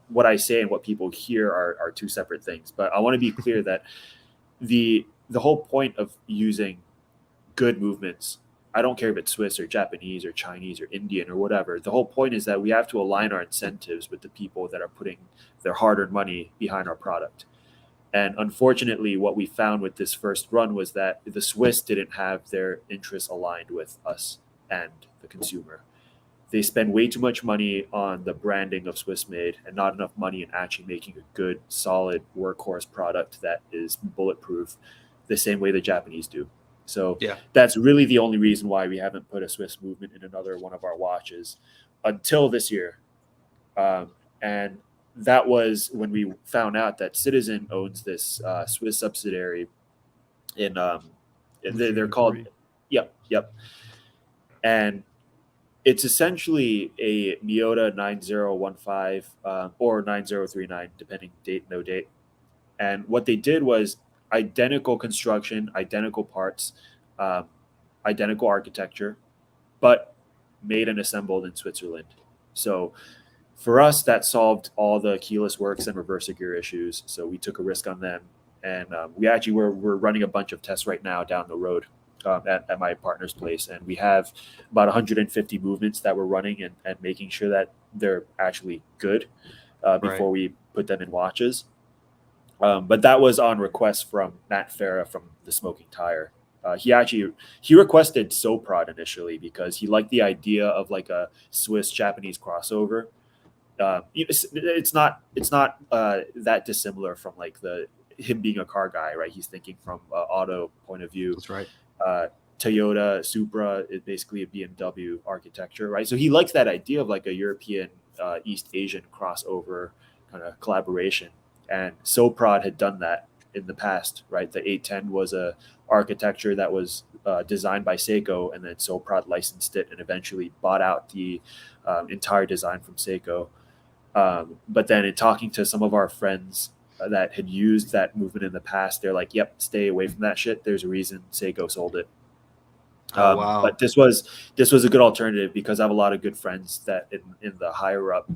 what I say and what people hear are two separate things. But I want to be clear that the whole point of using good movements, I don't care if it's Swiss or Japanese or Chinese or Indian or whatever, the whole point is that we have to align our incentives with the people that are putting their hard-earned money behind our product. And unfortunately, what we found with this first run was that the Swiss didn't have their interests aligned with us and the consumer. They spend way too much money on the branding of Swiss made and not enough money in actually making a good, solid workhorse product that is bulletproof the same way the Japanese do. So that's really the only reason why we haven't put a Swiss movement in another one of our watches until this year. And that was when we found out that Citizen owns this Swiss subsidiary in they're called yep. And it's essentially a Miyota 9015 or 9039, depending date, no date. And what they did was identical construction, identical parts, identical architecture, but made and assembled in Switzerland. So for us, that solved all the keyless works and reverse gear issues. So we took a risk on them, and we actually we're running a bunch of tests right now down the road at my partner's place, and we have about 150 movements that we're running and making sure that they're actually good before we put them in watches. But that was on request from Matt Farah from the Smoking Tire. He requested Soprod initially because he liked the idea of like a Swiss Japanese crossover. It's not that dissimilar from like him being a car guy, right? He's thinking from auto point of view. That's right. Toyota Supra is basically a BMW architecture, right? So he likes that idea of like a European East Asian crossover kind of collaboration. And Soprod had done that in the past, right? The 810 was a architecture that was designed by Seiko, and then Soprod licensed it and eventually bought out the entire design from Seiko. But then in talking to some of our friends that had used that movement in the past, they're like, yep, stay away from that shit. There's a reason Seiko sold it. Wow. But this was a good alternative because I have a lot of good friends that in the higher up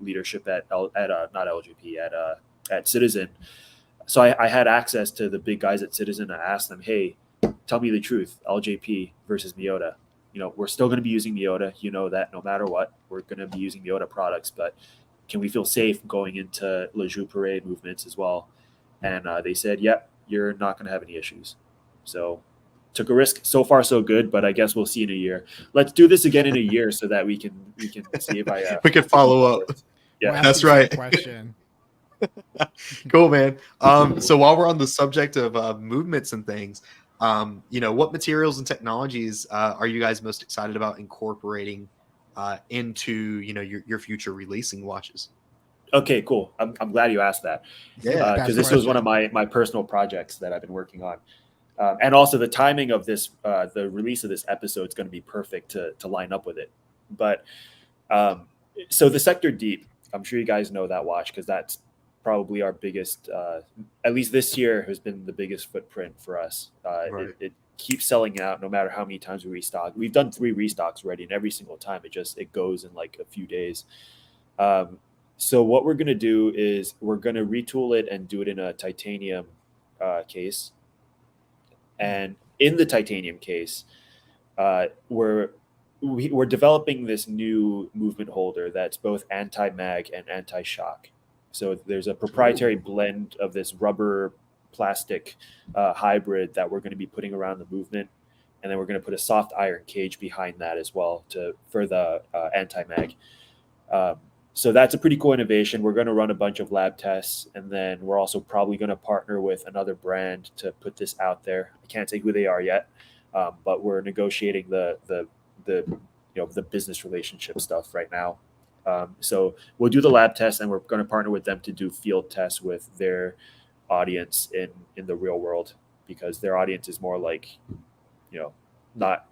leadership at not LGP at Citizen. So I had access to the big guys at Citizen. I asked them, hey, tell me the truth, LJP versus Miyota. We're still going to be using Miyota. You know that no matter what, we're going to be using Miyota products, but can we feel safe going into Le Joux Parade movements as well? And they said, yep, you're not going to have any issues. So took a risk. So far, so good, but I guess we'll see in a year. Let's do this again in a year so that we can see if I we can follow up. Yeah, that's right. Question. Cool, man. So while we're on the subject of movements and things, what materials and technologies are you guys most excited about incorporating into your future releasing watches? Okay, cool. I'm glad you asked that. Yeah, because this was one of my personal projects that I've been working on, and also the timing of this, the release of this episode is going to be perfect to line up with it. But so the Sector Deep, I'm sure you guys know that watch because that's probably our biggest, at least this year, has been the biggest footprint for us. Right. It keeps selling out no matter how many times we restock. We've done 3 restocks already, and every single time it goes in like a few days. So what we're going to do is we're going to retool it and do it in a titanium case. And in the titanium case, we're developing this new movement holder that's both anti-mag and anti-shock. So there's a proprietary blend of this rubber plastic hybrid that we're going to be putting around the movement, and then we're going to put a soft iron cage behind that as well for the anti-mag. So that's a pretty cool innovation. We're going to run a bunch of lab tests, and then we're also probably going to partner with another brand to put this out there. I can't say who they are yet, but we're negotiating the business relationship stuff right now. So we'll do the lab tests, and we're going to partner with them to do field tests with their audience in the real world, because their audience is more like, not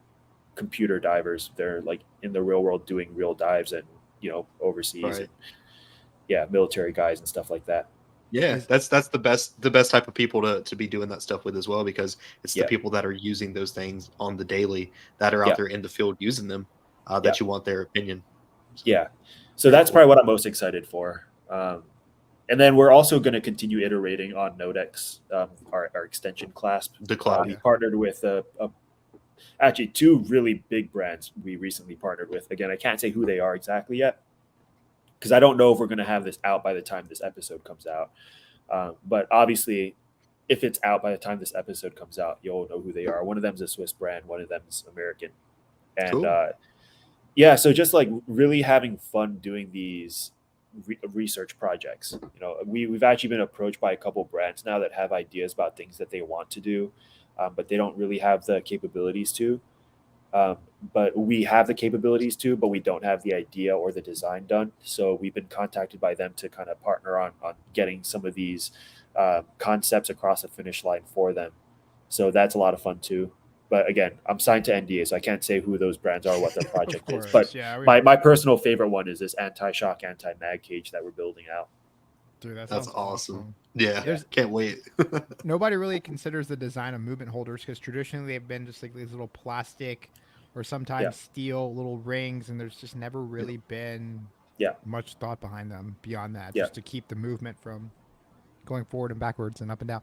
computer divers. They're like in the real world doing real dives and overseas, Right. and military guys and stuff like that. Yeah, that's the best type of people to be doing that stuff with as well, because it's the Yeah. people that are using those things on the daily, that are out Yeah. there in the field using them, that Yeah. you want their opinion. So, Yeah. So very that's cool. probably what I'm most excited for. And then we're also going to continue iterating on Nodex, our extension clasp. The clasp. We partnered with actually two really big brands we recently partnered with. Again, I can't say who they are exactly yet, because I don't know if we're going to have this out by the time this episode comes out. But obviously, if it's out by the time this episode comes out, you'll know who they are. One of them is a Swiss brand, one of them is American. And Cool. so just like really having fun doing these research projects. We've actually been approached by a couple brands now that have ideas about things that they want to do, but they don't really have the capabilities to. But we have the capabilities to, but we don't have the idea or the design done. So we've been contacted by them to kind of partner on getting some of these concepts across the finish line for them. So that's a lot of fun too. But again, I'm signed to NDA, so I can't say who those brands are, what their project is. But my personal favorite one is this anti-shock, anti-mag cage that we're building out. Dude, that's awesome. Yeah, can't wait. Nobody really considers the design of movement holders, because traditionally they've been just like these little plastic or sometimes steel little rings, and there's just never really been much thought behind them beyond that, just to keep the movement from going forward and backwards and up and down.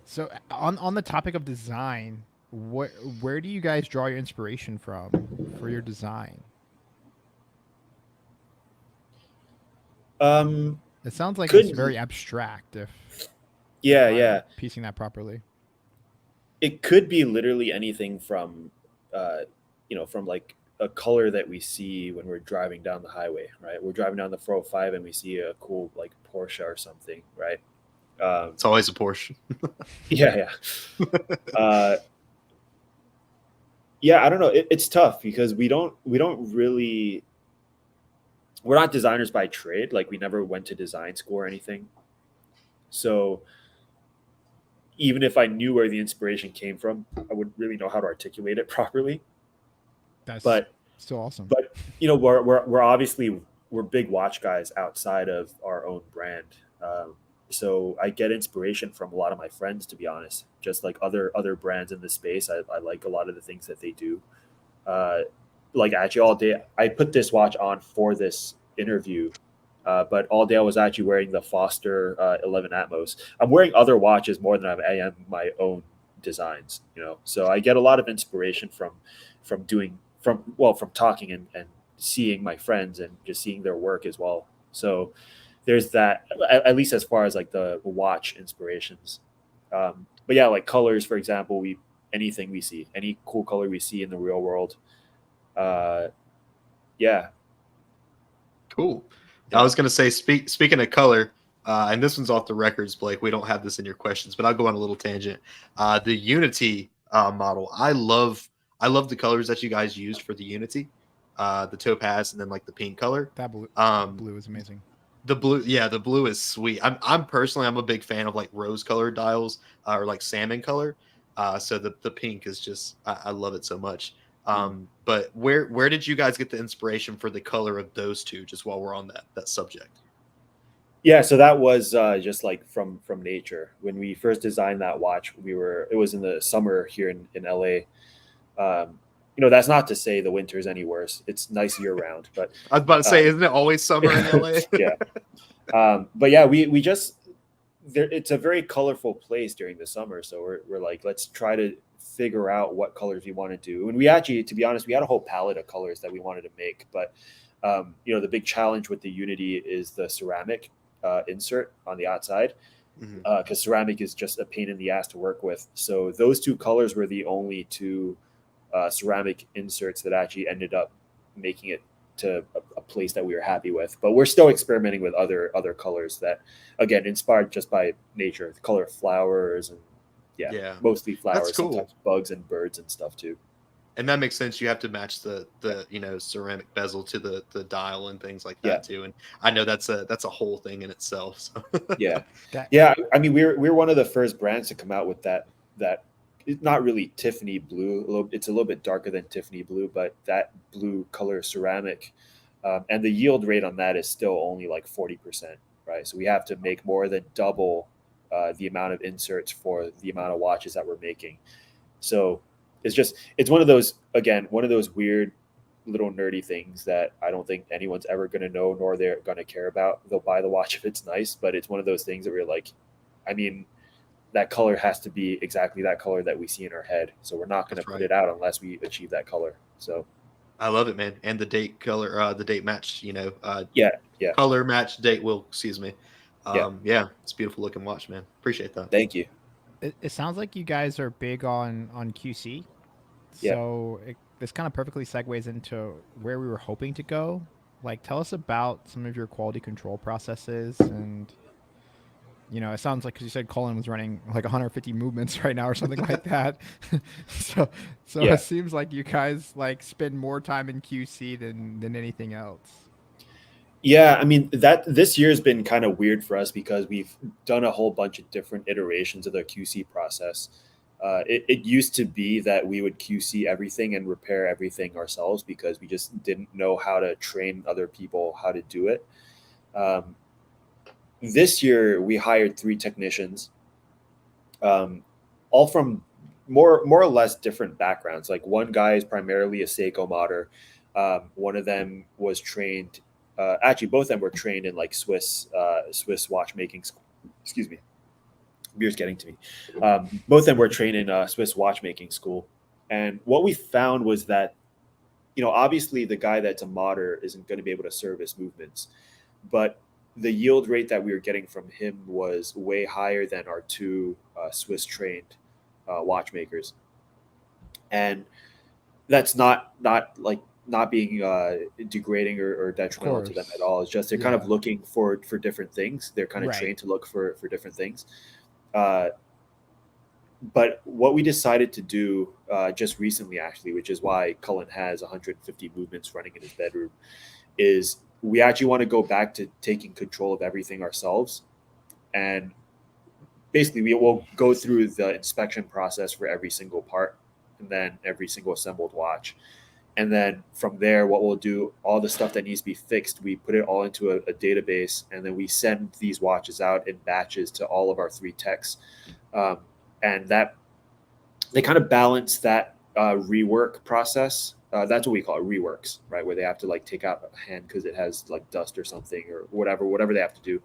So on the topic of design, where do you guys draw your inspiration from for your design? It sounds like it's very abstract. If piecing that properly, it could be literally anything from, from like a color that we see when we're driving down the highway, right? We're driving down the 405 and we see a cool like Porsche or something, right? It's always a Porsche. I don't know. It's tough because we're not designers by trade. Like we never went to design school or anything. So even if I knew where the inspiration came from, I wouldn't really know how to articulate it properly. That's still awesome. But we're obviously big watch guys outside of our own brand. So I get inspiration from a lot of my friends, to be honest, just like other brands in the space. I like a lot of the things that they do. Like actually all day, I put this watch on for this interview, but all day I was actually wearing the Foster 11 Atmos. I'm wearing other watches more than I am my own designs, So I get a lot of inspiration from talking and seeing my friends and just seeing their work as well. So there's that, at least as far as like the watch inspirations. But yeah, like colors, for example, anything we see, any cool color we see in the real world. Cool. I was going to say, speaking of color, and this one's off the records, Blake, we don't have this in your questions, but I'll go on a little tangent. The Unity model, I love the colors that you guys used for the Unity, the topaz and then like the pink color. That blue is amazing. The blue is sweet. I'm personally a big fan of like rose colored dials or like salmon color. So the pink is just I love it so much. But where did you guys get the inspiration for the color of those two? Just while we're on that subject. Yeah, so that was just like from nature. When we first designed that watch, it was in the summer here in LA. That's not to say the winter is any worse. It's nice year round, but I was about to say, isn't it always summer in LA? But yeah, we just it's a very colorful place during the summer. So we're like, let's try to figure out what colors we want to do. And we actually, to be honest, we had a whole palette of colors that we wanted to make. But the big challenge with the Unity is the ceramic insert on the outside, because ceramic is just a pain in the ass to work with. So those two colors were the only two ceramic inserts that actually ended up making it to a place that we were happy with. But we're still experimenting with other colors that, again, inspired just by nature, the color of flowers and Yeah, mostly that's flowers, cool. sometimes bugs and birds and stuff too. And that makes sense. You have to match the ceramic bezel to the dial and things like Yeah, that too. And I know that's a whole thing in itself. So yeah, That yeah. I mean, we're one of the first brands to come out with that. It's not really Tiffany blue. It's a little bit darker than Tiffany blue, but that blue color ceramic, and the yield rate on that is still only like 40%, right? So we have to make more than double the amount of inserts for the amount of watches that we're making. So it's one of those, again, one of those weird little nerdy things that I don't think anyone's ever going to know, nor they're going to care about. They'll buy the watch if it's nice, but it's one of those things that we're like, I mean, that color has to be exactly that color that we see in our head. So we're not going to that's put right. it out unless we achieve that color. So I love it, man. And the date color, the date match, yeah, yeah, color match date will, excuse me. yeah. Yeah, it's a beautiful looking watch, man. Appreciate that. Thank you. it sounds like you guys are big on QC. Yeah. So this kind of perfectly segues into where we were hoping to go. Like, tell us about some of your quality control processes. And, it sounds like, because you said Colin was running like 150 movements right now or something like that. so so Yeah. it seems like you guys like spend more time in QC than anything else. Yeah, I mean that this year has been kind of weird for us because we've done a whole bunch of different iterations of the QC process. It used to be that we would QC everything and repair everything ourselves because we just didn't know how to train other people how to do it. Um, this year, we hired 3 technicians, um, all from more or less different backgrounds. Like one guy is primarily a Seiko modder. One of them was trained. Actually, both of them were trained in like Swiss watchmaking. Excuse me, beer's getting to me. Both of them were trained in Swiss watchmaking school, and what we found was that obviously the guy that's a modder isn't going to be able to service movements, but the yield rate that we were getting from him was way higher than our 2 Swiss trained watchmakers, and that's not being degrading or Of detrimental to them at course. all. It's just they're kind of Yeah. looking for different things. They're kind of Right. trained to look for different things. Uh, but what we decided to do just recently, actually, which is why Cullen has 150 movements running in his bedroom, is we actually want to go back to taking control of everything ourselves. And basically, we will go through the inspection process for every single part and then every single assembled watch. And then from there, what we'll do, all the stuff that needs to be fixed, we put it all into a database, and then we send these watches out in batches to all of our 3 techs. Um, and that they kind of balance that rework process. That's what we call it, reworks, right? Where they have to like take out a hand because it has like dust or something or whatever they have to do.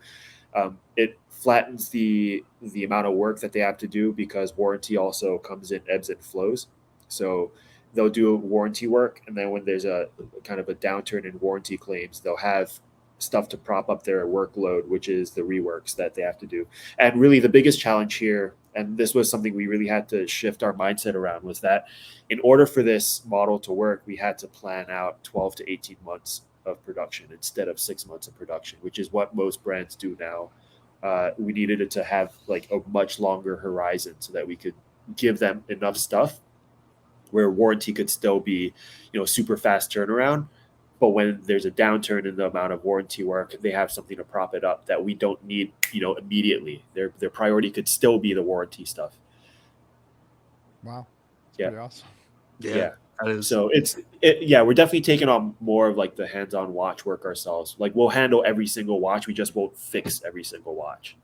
It flattens the amount of work that they have to do because warranty also comes in ebbs and flows. So they'll do warranty work, and then when there's a kind of a downturn in warranty claims, they'll have stuff to prop up their workload, which is the reworks that they have to do. And really, the biggest challenge here, and this was something we really had to shift our mindset around, was that in order for this model to work, we had to plan out 12 to 18 months of production instead of 6 months of production, which is what most brands do now. We needed it to have like a much longer horizon so that we could give them enough stuff where warranty could still be, super fast turnaround. But when there's a downturn in the amount of warranty work, they have something to prop it up that we don't need, immediately. Their priority could still be the warranty stuff. Wow. It's Yeah. pretty awesome. Yeah, Yeah. that is. So we're definitely taking on more of like the hands-on watch work ourselves. Like we'll handle every single watch. We just won't fix every single watch.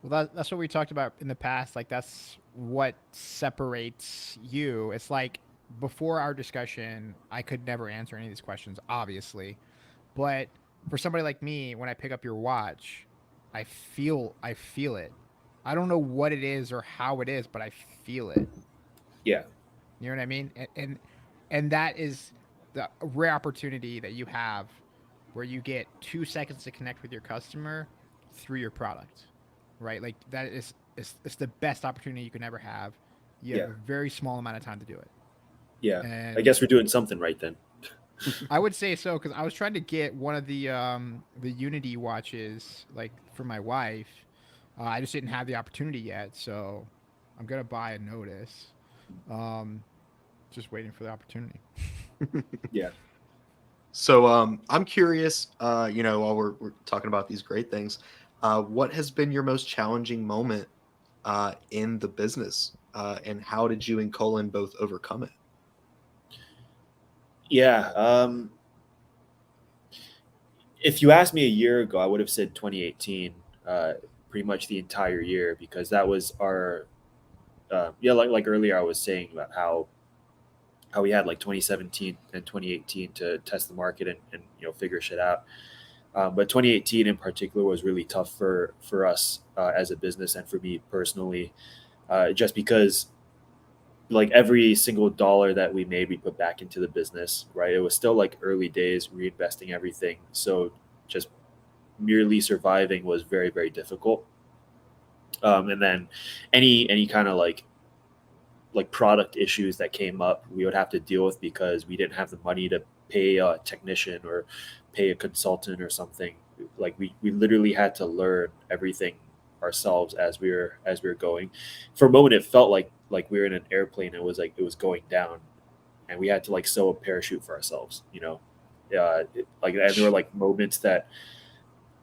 Well, that's what we talked about in the past. Like, that's what separates you. It's like, before our discussion, I could never answer any of these questions, obviously. But for somebody like me, when I pick up your watch, I feel it. I don't know what it is or how it is, but I feel it. Yeah. You know what I mean? And that is the rare opportunity that you have, where you get 2 seconds to connect with your customer through your product, right? Like, that is it's the best opportunity you can ever have. You have Yeah. a very small amount of time to do it. Yeah. I And guess we're doing something right then. I would say so because I was trying to get one of the Unity watches like for my wife. I just didn't have the opportunity yet, so I'm gonna buy a Nodus. Um, just waiting for the opportunity. Yeah. So I'm curious, while we're talking about these great things, what has been your most challenging moment in the business, and how did you and Colin both overcome it? Yeah. If you asked me a year ago, I would have said 2018, pretty much the entire year, because that was our yeah, like earlier I was saying about how we had like 2017 and 2018 to test the market and figure shit out. But 2018 in particular was really tough for us as a business and for me personally, just because like every single dollar that we made we put back into the business, right? It was still like early days, reinvesting everything, so just merely surviving was very very difficult. And then any kind of like product issues that came up we would have to deal with because we didn't have the money to pay a technician or pay a consultant or something. Like we literally had to learn everything ourselves as we were going. For a moment it felt like we were in an airplane. It was like it was going down and we had to like sew a parachute for ourselves, like, and there were like moments that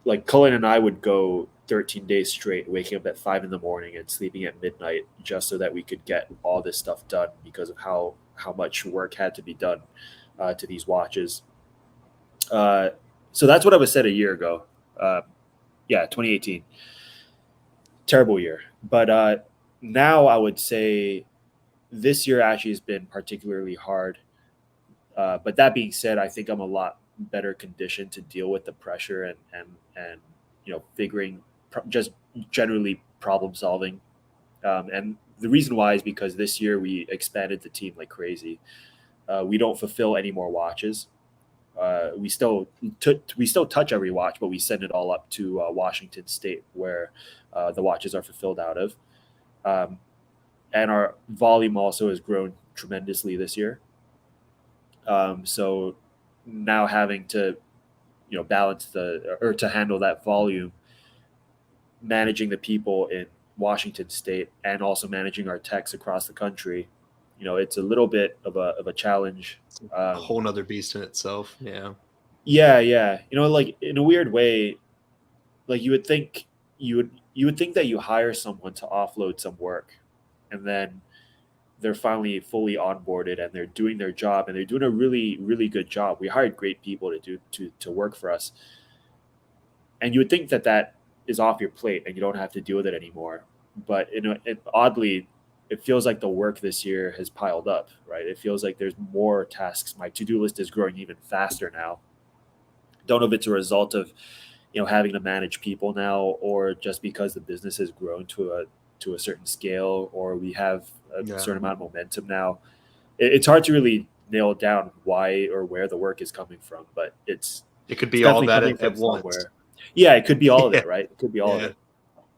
like Cullen and I would go 13 days straight, waking up at 5 in the morning and sleeping at midnight just so that we could get all this stuff done because of how much work had to be done to these watches. Uh, so that's what I was said a year ago. Uh, yeah, 2018, terrible year. But now I would say this year actually has been particularly hard. But that being said, I think I'm a lot better conditioned to deal with the pressure and figuring just generally problem solving. And the reason why is because this year we expanded the team like crazy. We don't fulfill any more watches. We still touch every watch, but we send it all up to Washington State, where the watches are fulfilled out of. Um, and our volume also has grown tremendously this year. So now having to balance the or to handle that volume, managing the people in Washington State and also managing our techs across the country, it's a little bit of a challenge. A whole nother beast in itself. Yeah. Yeah, yeah. Like in a weird way, like you would think that you hire someone to offload some work, and then they're finally fully onboarded and they're doing their job and they're doing a really really good job. We hired great people to work for us, and you would think that that is off your plate and you don't have to deal with it anymore. But oddly, it feels like the work this year has piled up. Right? It feels like there's more tasks. My to-do list is growing even faster now. Don't know if it's a result of having to manage people now, or just because the business has grown to a certain scale, or we have a Yeah. certain amount of momentum now. It's hard to really nail down why or where the work is coming from, but it's It could it's be all definitely that coming at from once. somewhere. Yeah, it could be all of Yeah. it, right? It could be all of Yeah. it.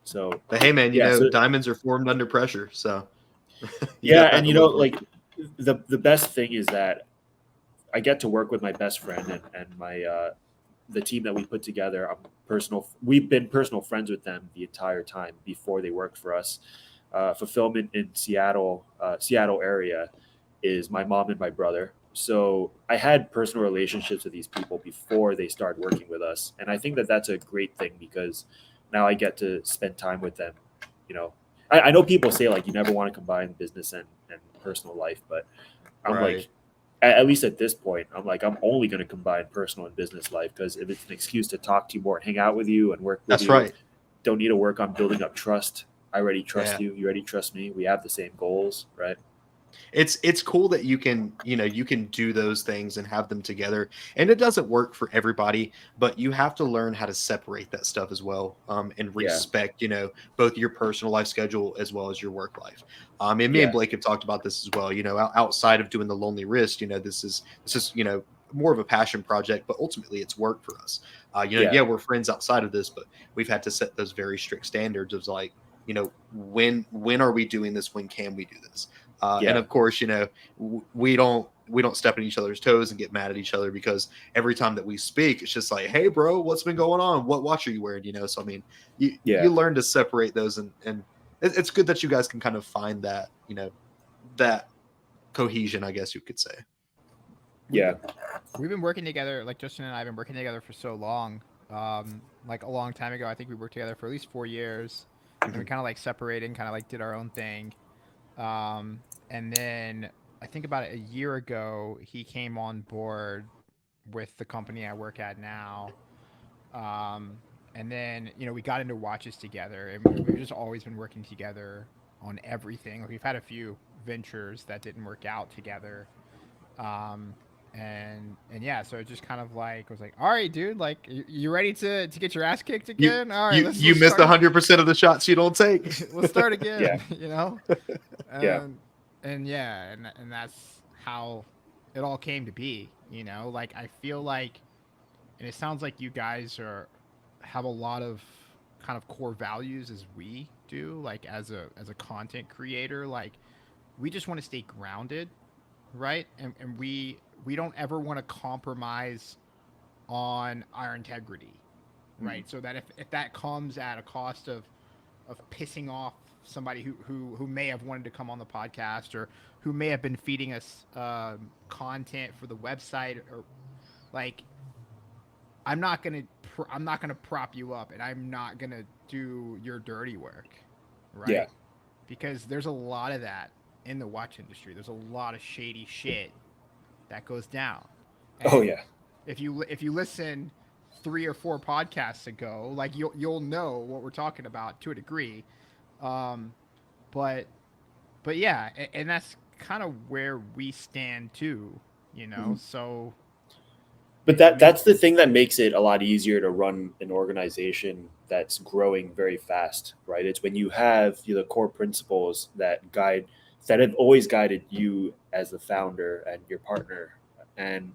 So But hey, man, yeah, so diamonds are formed under pressure. So you yeah, got that and to live for. like the best thing is that I get to work with my best friend and my the team that we put together. We've been personal friends with them the entire time before they worked for us. Fulfillment in Seattle area is my mom and my brother. So I had personal relationships with these people before they started working with us, and I think that that's a great thing because now I get to spend time with them. You know, I know people say like you never want to combine business and personal life, but I'm Right. like, at least at this point, I'm like, I'm only going to combine personal and business life because if it's an excuse to talk to you more and hang out with you and work with That's you, right. don't need to work on building up trust. I already trust Yeah. you. You already trust me. We have the same goals, right? It's cool that you can do those things and have them together, and it doesn't work for everybody, but you have to learn how to separate that stuff as well, and Yeah. respect both your personal life schedule as well as your work life. And me and Yeah. Blake have talked about this as well. Outside of doing the Lonely Wrist, this is more of a passion project, but ultimately it's work for us. Yeah. Yeah, we're friends outside of this, but we've had to set those very strict standards of like, when are we doing this? When can we do this? And Yeah. of course, we don't we don't step on each other's toes and get mad at each other, because every time that we speak, it's just like, hey, bro, what's been going on? What watch are you wearing? So I mean, you learn to separate those, and it's good that you guys can kind of find that, that cohesion, I guess you could say. Yeah. We've been working together, like Justin and I have been working together for so long. Like a long time ago, I think we worked together for at least 4 years, and we kind of like separated and kind of like did our own thing. And then I think about a year ago, he came on board with the company I work at now. And then, we got into watches together, and we've just always been working together on everything. Like, we've had a few ventures that didn't work out together. Um, and yeah, so it just kind of like was like, all right, dude, like you ready to get your ass kicked again? All right, you missed 100% of the shots you don't take. Let's start again. Yeah. And yeah, and that's how it all came to be. Like I feel like, and it sounds like you guys have a lot of kind of core values as we do, like as a content creator. Like we just want to stay grounded, right? And we don't ever want to compromise on our integrity, right? So that if that comes at a cost of pissing off somebody who may have wanted to come on the podcast, or who may have been feeding us content for the website, or like I'm not gonna prop you up, and I'm not gonna do your dirty work, right? Yeah. Because there's a lot of that in the watch industry. There's a lot of shady shit that goes down. And if you listen 3 or 4 podcasts ago, like you'll know what we're talking about to a degree. But yeah, and that's kind of where we stand too, So But that's the thing that makes it a lot easier to run an organization that's growing very fast, right? It's when you have the core principles that have always guided you as the founder and your partner, and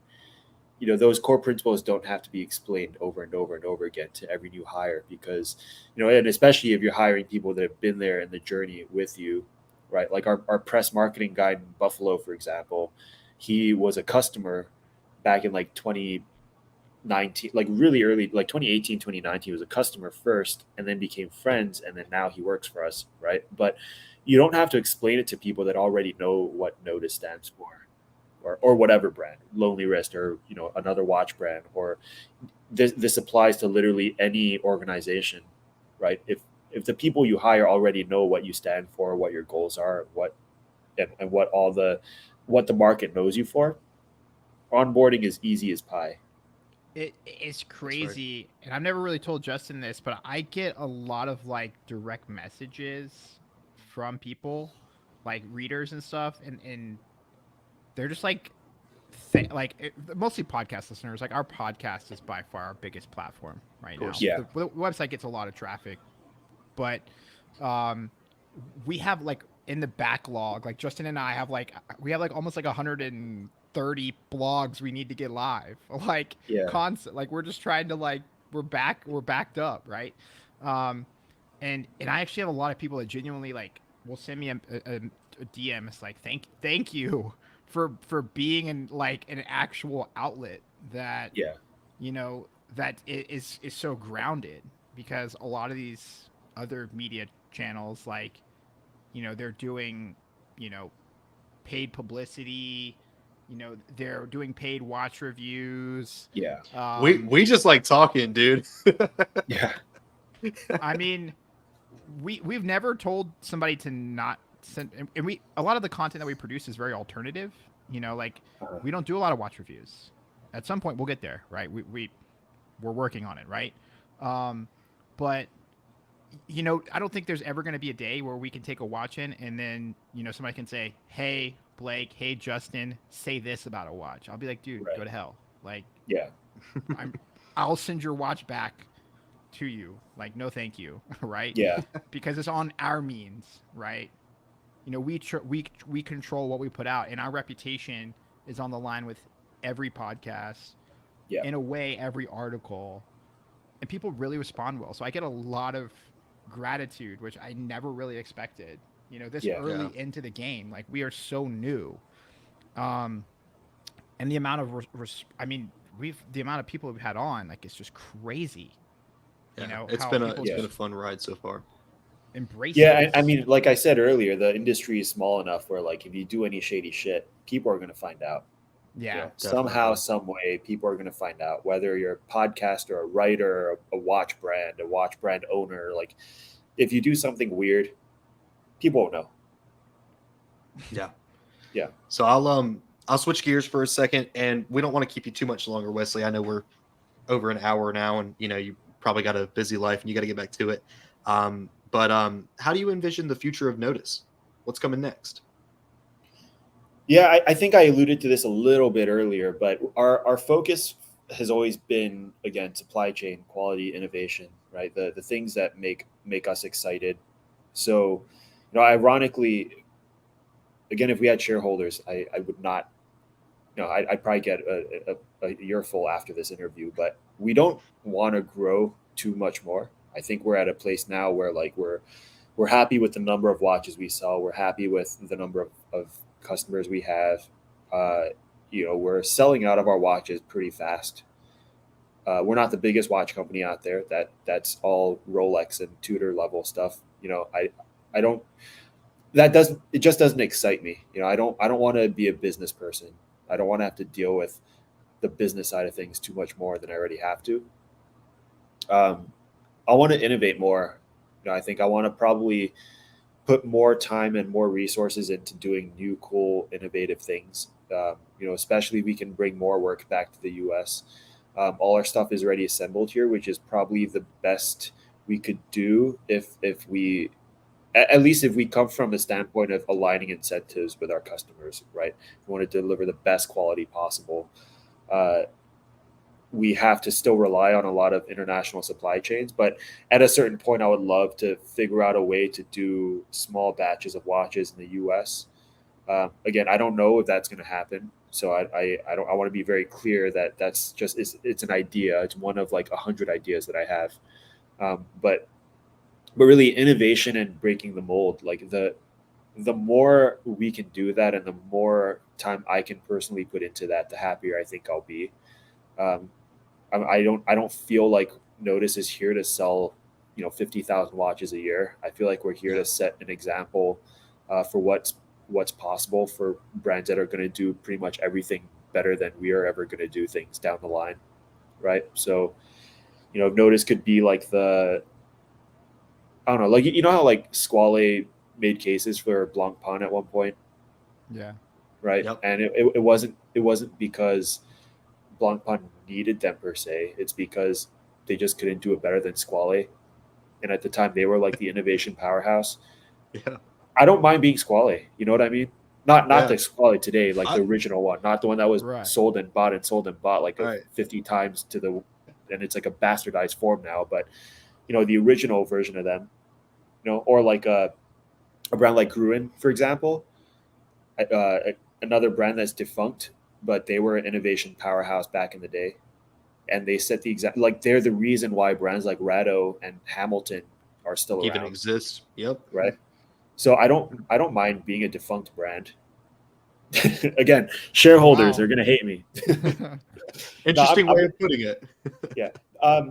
those core principles don't have to be explained over and over and over again to every new hire, because and especially if you're hiring people that have been there in the journey with you, right? Like our press marketing guy in Buffalo, for example, he was a customer back in like 2019, like really early, like 2018, 2019, he was a customer first, and then became friends, and then now he works for us, right? But you don't have to explain it to people that already know what Nodus stands for, or whatever brand, Lonely Wrist, or another watch brand, or this applies to literally any organization, right? If the people you hire already know what you stand for, what your goals are, and what the market knows you for, onboarding is easy as pie. It's crazy, and I've never really told Justin this, but I get a lot of like direct messages from people, like readers and stuff, and they're just like, mostly podcast listeners. Like our podcast is by far our biggest platform right now. Yeah. The website gets a lot of traffic, but we have like in the backlog, like Justin and I have like almost like 130 blogs we need to get live, like constant. Like we're just trying to we're backed up, right? And I actually have a lot of people that genuinely like will send me a DM. It's like thank you for being in like an actual outlet that that is so grounded, because a lot of these other media channels, like they're doing paid publicity, they're doing paid watch reviews. We just like talking, dude. I mean, we've never told somebody to not send, and we a lot of the content that we produce is very alternative. Like we don't do a lot of watch reviews. At some point we'll get there, right? We're working on it, right? But I don't think there's ever going to be a day where we can take a watch in, and then somebody can say, hey Blake, hey Justin, say this about a watch. I'll be like, dude, go to hell. Like, I'll send your watch back to you. Like, no thank you. Right? Because it's on our means, right? We control what we put out, and our reputation is on the line with every podcast. In a way, every article, and people really respond well. So I get a lot of gratitude, which I never really expected. This early into the game, like we are so new. and the amount of I mean, the amount of people we've had on, like, it's just crazy. You Yeah, know it's how been a people it's been just a fun ride so far. embrace it. Yeah, I mean, like I said earlier, the industry is small enough where like if you do any shady shit, people are going to find out. Yeah, Somehow, Definitely. some way, people are going to find out. Whether you're a podcaster, a writer, a watch brand owner, like if you do something weird, people won't know. Yeah. Yeah. So I'll switch gears for a second, and we don't want to keep you too much longer, Wesley. I know we're over an hour now, and you probably got a busy life and you got to get back to it. But how do you envision the future of Nodus? What's coming next? Yeah, I think I alluded to this a little bit earlier, but our focus has always been again supply chain, quality, innovation, right? The things that make us excited. So, ironically, again, if we had shareholders, I would not, I'd probably get a earful after this interview, but we don't want to grow too much more. I think we're at a place now where like we're happy with the number of watches we sell. We're happy with the number of customers we have. Uh, we're selling out of our watches pretty fast. We're not the biggest watch company out there. That's all Rolex and Tudor level stuff. I don't. That doesn't. It just doesn't excite me. I don't want to be a business person. I don't want to have to deal with the business side of things too much more than I already have to. I want to innovate more. I think I want to probably put more time and more resources into doing new, cool, innovative things. Especially if we can bring more work back to the U.S. All our stuff is already assembled here, which is probably the best we could do if we, at least if we come from the standpoint of aligning incentives with our customers, right? We want to deliver the best quality possible. Uh, we have to still rely on a lot of international supply chains. But at a certain point, I would love to figure out a way to do small batches of watches in the U.S. Again, I don't know if that's going to happen. So I don't. I want to be very clear that that's just it's an idea. It's one of like 100 ideas that I have. But really, innovation and breaking the mold, like the more we can do that, and the more time I can personally put into that, the happier I think I'll be. Um, I don't feel like Nodus is here to sell 50,000 watches a year. I feel like we're here Yeah. to set an example for what's possible for brands that are going to do pretty much everything better than we are ever going to do things down the line, right? So Nodus could be like I don't know, like how like Squale made cases for Blancpain at one point, yeah. right? Yep. And it wasn't because Blancpain needed them per se. It's because they just couldn't do it better than Squale. And at the time, they were like the innovation powerhouse. Yeah. I don't mind being Squale. You know what I mean? Not Yeah. the Squale today, like I, the original one, not the one that was Right. sold and bought and sold and bought like right. 50 times and it's like a bastardized form now. But the original version of them, or like a brand like Gruen, for example, another brand that's defunct, but they were an innovation powerhouse back in the day, and they set the exact like they're the reason why brands like Rado and Hamilton are still Even around, exists. Yep. right? So I don't mind being a defunct brand. Again, shareholders Wow. are gonna hate me. No, Interesting way of putting it. yeah.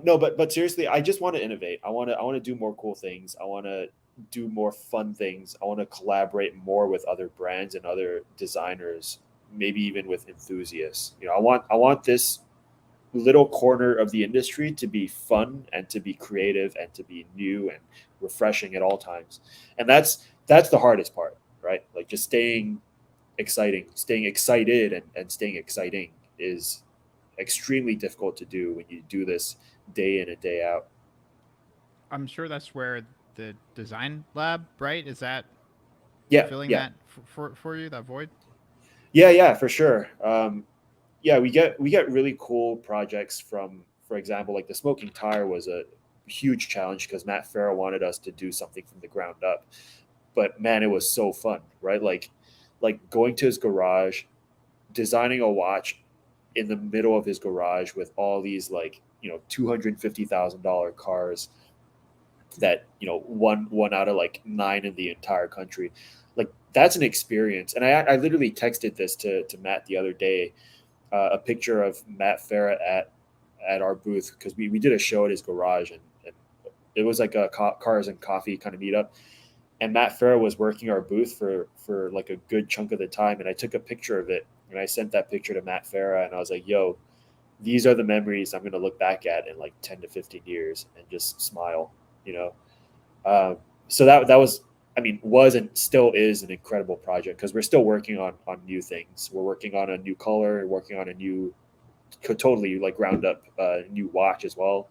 No, but seriously, I just want to innovate. I want to do more cool things. I want to do more fun things. I want to collaborate more with other brands and other designers, maybe even with enthusiasts. I want this little corner of the industry to be fun and to be creative and to be new and refreshing at all times. And that's the hardest part, right? Like just staying excited and staying exciting is extremely difficult to do when you do this day in and day out. I'm sure that's where the design lab, right? Is that Yeah, filling yeah, that for you, that void? yeah, for sure. Yeah, we get really cool projects from, for example, like the smoking tire was a huge challenge because Matt Farrell wanted us to do something from the ground up. But man, it was so fun, right? Like going to his garage, designing a watch in the middle of his garage with all these like $250,000 cars that one out of like nine in the entire country. Like that's an experience. And I literally texted this to Matt the other day. a picture of Matt Farah at our booth because we did a show at his garage, and it was like a cars and coffee kind of meetup. And Matt Farah was working our booth for like a good chunk of the time, and I took a picture of it and I sent that picture to Matt Farah, and I was like, "Yo, these are the memories I'm going to look back at in like 10 to 15 years and just smile," you know. So that was, I mean, was and still is an incredible project because we're still working on new things. We're working on a new color, working on a new, totally like ground up new watch as well.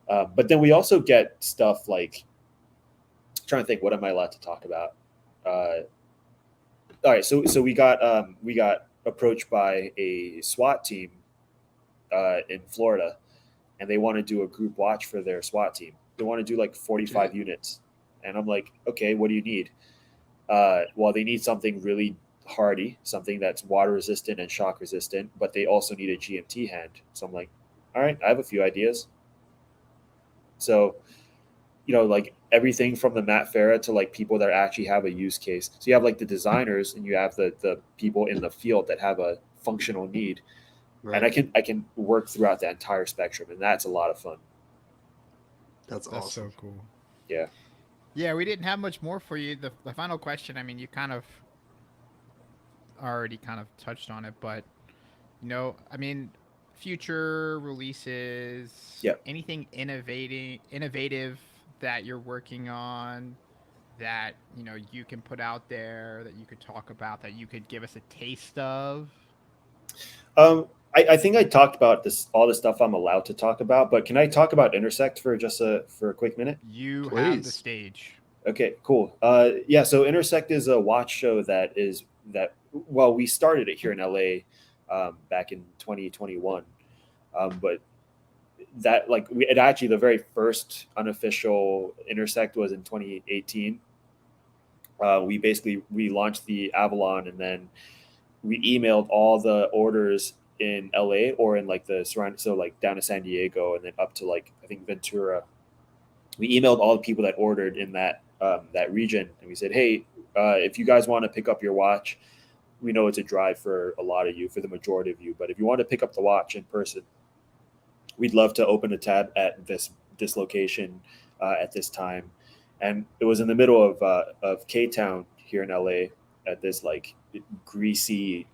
But then we also get stuff like, trying to think, what am I allowed to talk about? All right, so we got approached by a SWAT team in Florida, and they want to do a group watch for their SWAT team. They want to do like 45 units, and I'm like, okay, what do you need? Well, they need something really hardy, something that's water resistant and shock resistant, but they also need a GMT hand. So I'm like, all right, I have a few ideas. So, you know, like everything from the Matt Farah to like people that actually have a use case. So you have like the designers and you have the people in the field that have a functional need. Right. And I can work throughout the entire spectrum, and that's a lot of fun. That's awesome. so cool. Yeah. Yeah, we didn't have much more for you. The final question, I mean, you kind of already kind of touched on it, but I mean, future releases, Yeah. anything innovative that you're working on that, you can put out there that you could talk about that you could give us a taste of? I think I talked about all the stuff I'm allowed to talk about, but can I talk about Intersect for a quick minute? You have the Please. stage. Okay, cool. Yeah, so Intersect is a watch show that well, we started it here in LA back in 2021, but that like it actually the very first unofficial Intersect was in 2018. We launched the Avalon, and then we emailed all the orders in LA or in like the surrounding, so like down to San Diego and then up to like I think Ventura. We emailed all the people that ordered in that region, and we said, hey, if you guys want to pick up your watch, we know it's a drive for a lot of you, for the majority of you, but if you want to pick up the watch in person, we'd love to open a tab at this location at this time. And it was in the middle of K-Town here in LA at this like greasy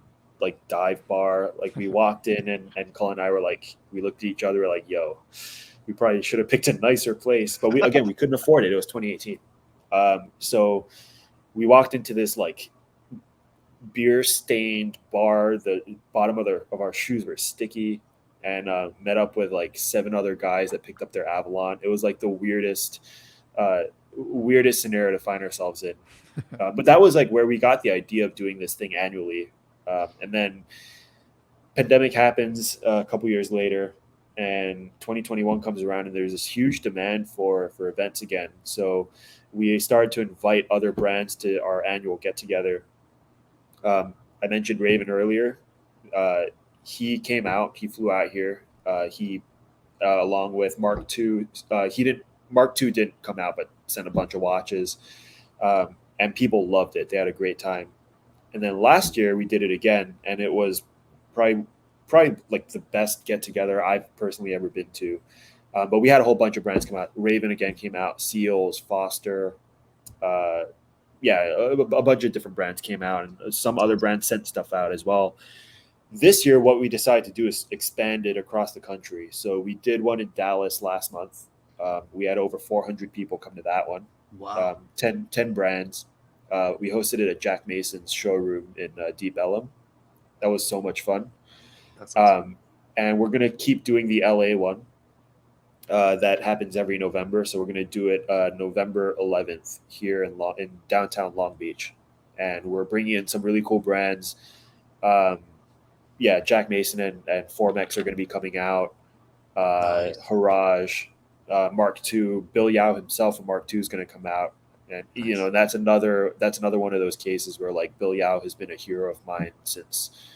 like dive bar. Like we walked in, and Colin and I were like, we looked at each other, we're like, yo, we probably should have picked a nicer place, but we couldn't afford it. It was 2018. So we walked into this like beer stained bar. The bottom of our shoes were sticky, and met up with like 7 other guys that picked up their Avalon. It was like the weirdest scenario to find ourselves in. But that was like where we got the idea of doing this thing annually. And then pandemic happens a couple years later, and 2021 comes around, and there's this huge demand for events again. So we started to invite other brands to our annual get together. I mentioned Raven earlier. He came out. He flew out here. He along with Mark II. Mark II didn't come out, but sent a bunch of watches, and people loved it. They had a great time. And then last year we did it again, and it was probably like the best get together I've personally ever been to. But we had a whole bunch of brands come out. Raven again came out. Seals, Foster. A bunch of different brands came out, and some other brands sent stuff out as well. This year, what we decided to do is expand it across the country. So we did one in Dallas last month. We had over 400 people come to that one. Wow. 10 brands. We hosted it at Jack Mason's showroom in Deep Ellum. That was so much fun. That's awesome. And we're going to keep doing the LA one. That happens every November. So we're going to do it November 11th here in downtown Long Beach. And we're bringing in some really cool brands. Jack Mason and Formex are going to be coming out. Nice. Haraj, Mark II, Bill Yao himself and Mark II is going to come out. And Nice. that's another one of those cases where like Bill Yao has been a hero of mine since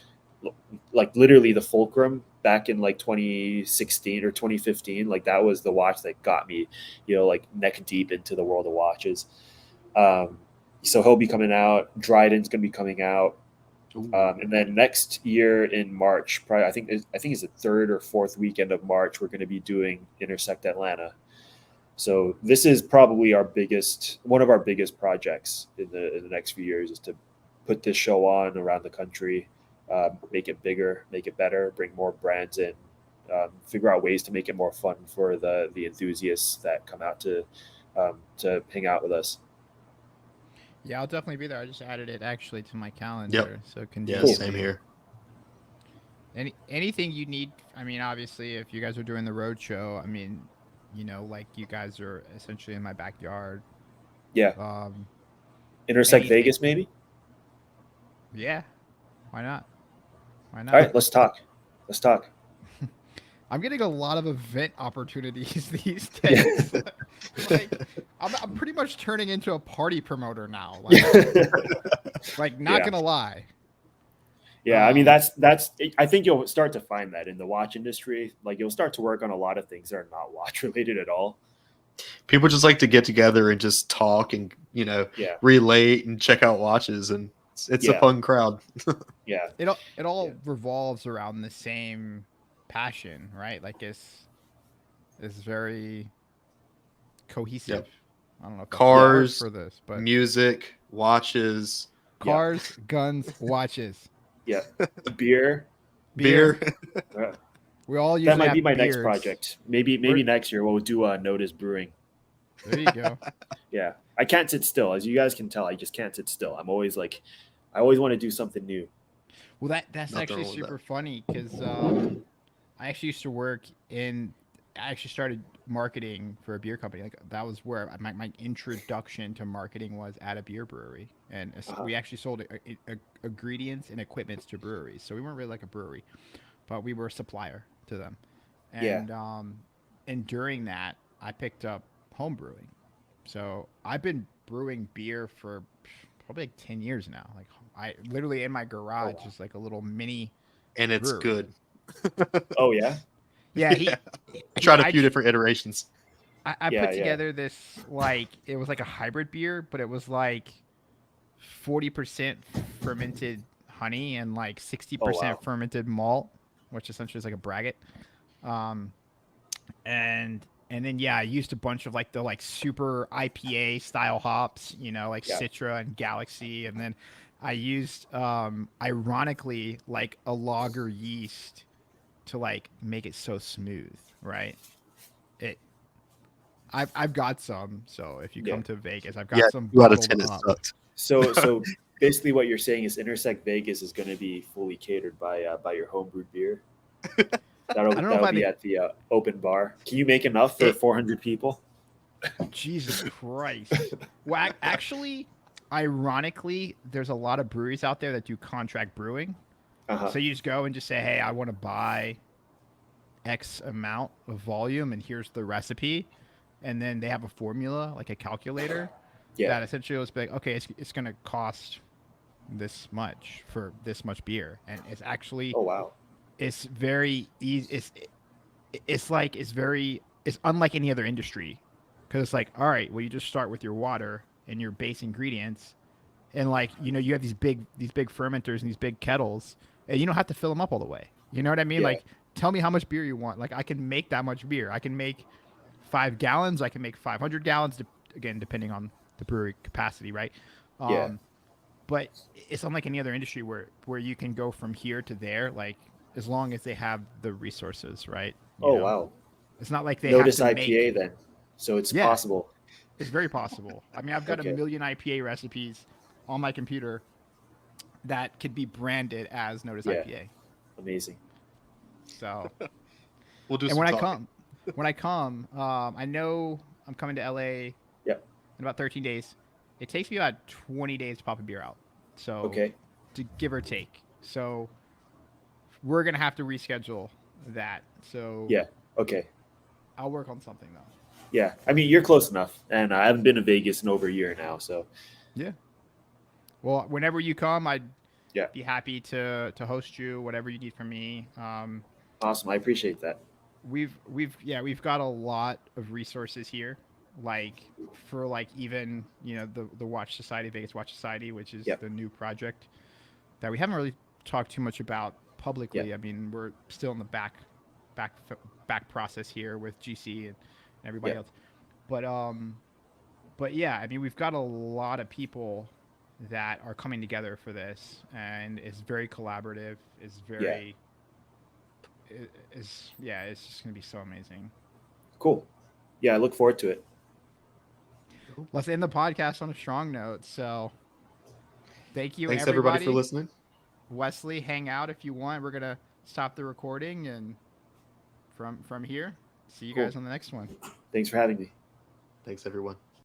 like literally the Fulcrum back in like 2016 or 2015. Like that was the watch that got me, like neck deep into the world of watches. So he'll be coming out. Dryden's going to be coming out. Ooh. And then next year in March, probably I think it's the third or fourth weekend of March, we're going to be doing Intersect Atlanta. So this is probably one of our biggest projects in the next few years, is to put this show on around the country, make it bigger, make it better, bring more brands in, figure out ways to make it more fun for the enthusiasts that come out to hang out with us. Yeah, I'll definitely be there. I just added it actually to my Yep. calendar, so Yeah, conveniently. same here. Anything you need. I mean, obviously, if you guys are doing the road show, I mean, like you guys are essentially in my backyard. Yeah, Um, Intersect anything. Vegas maybe. Yeah, why not? Why All not? right, let's talk. Let's talk. I'm getting a lot of event opportunities these Yeah. days. Like, I'm pretty much turning into a party promoter now. Like, not Yeah. gonna lie. Yeah, I mean Um, that's. I think you'll start to find that in the watch industry. Like you'll start to work on a lot of things that are not watch related at all. People just like to get together and just talk and Yeah, relate and check out watches, and it's a Yeah. fun crowd. yeah, it all Yeah. revolves around the same passion, right? Like it's very cohesive. Yep. I don't know if that's the word Cars, for this, but music, watches, cars, guns, watches, yeah. Beer. beer. beer. Uh, We all that usually might have be my next beards. project. Maybe We're- next year we'll do Nodus Brewing. There you go. Yeah, I can't sit still. As you guys can tell, I just can't sit still. I'm always like, I always want to do something new. Well, that's Nothing actually wrong with super funny because I actually used to work in. I actually started marketing for a beer company. Like that was where my introduction to marketing was at a beer brewery, and Uh-huh. we actually sold ingredients and equipments to breweries. So we weren't really like a brewery, but we were a supplier to them. Yeah. And during that, I picked up home brewing. So I've been brewing beer for probably like 10 years now. Like I literally in my garage wow. is like a little mini And it's brewery. good. Oh yeah. Yeah, I tried a few different iterations. I Yeah, put yeah. together this like it was like a hybrid beer, but it was like 40% fermented honey and like 60% wow. fermented malt, which essentially is like a braggot. Um, and then yeah, I used a bunch of like the like super IPA style hops, like Yeah. Citra and Galaxy, and then I used ironically like a lager yeast to like make it so smooth, right? It I've got some, so if you Yeah. come to Vegas, I've Yeah, got some 2 out of bottled 10 it up. sucked. So basically, what you're saying is Intersect Vegas is going to be fully catered by your homebrewed beer. I don't know if That'll I be think at the open bar. Can you make enough for It- 400 people? Jesus Christ. Well, actually, ironically, there's a lot of breweries out there that do contract brewing. Uh-huh. So you just go and just say, "Hey, I want to buy X amount of volume, and here's the recipe," and then they have a formula, like a calculator, Yeah. that essentially was like, "Okay, it's going to cost this much for this much beer," and it's actually Oh wow. it's very easy. It's unlike any other industry because it's like, all right, well, you just start with your water and your base ingredients, and like you have these big fermenters and these big kettles, and you don't have to fill them up all the way. You know what I mean? Yeah. Like, tell me how much beer you want. Like, I can make that much beer. I can make 5 gallons. I can make 500 gallons. Again, depending on the brewery capacity, right? Yeah. But it's unlike any other industry where you can go from here to there, like as long as they have the resources, right? Oh wow. It's not like they Notice have to IPA make. then. So it's Yeah, possible. it's very possible. I mean, I've got Okay. a million IPA recipes on my computer that could be branded as Nodus Yeah. IPA. Amazing. So, We'll do and some when talking. I come, I know I'm coming to LA Yep. in about 13 days. It takes me about 20 days to pop a beer out. So, Okay. to give or take. So, we're gonna have to reschedule that. So, Yeah. Okay. I'll work on something though. Yeah. I mean, you're close enough, and I haven't been to Vegas in over a year now. So Yeah. Well, whenever you come, I'd Yeah. be happy to host you. Whatever you need from me. awesome. I appreciate that. We've got a lot of resources here, like for like even the Watch Society, Vegas Watch Society, which is Yep. the new project. that we haven't really talked too much about publicly. Yeah. I mean, we're still in the back back process here with GC and everybody Yeah. else. But yeah, I mean, we've got a lot of people that are coming together for this, and it's very collaborative. It's very, it's yeah, it's just gonna be so amazing. Cool. Yeah, I look forward to it. Let's end the podcast on a strong note. So, thank you, Thanks everybody for everybody. listening. Wesley, hang out if you want. We're gonna stop the recording, and from here, see you Cool. guys on the next one. Thanks for having me. Thanks everyone.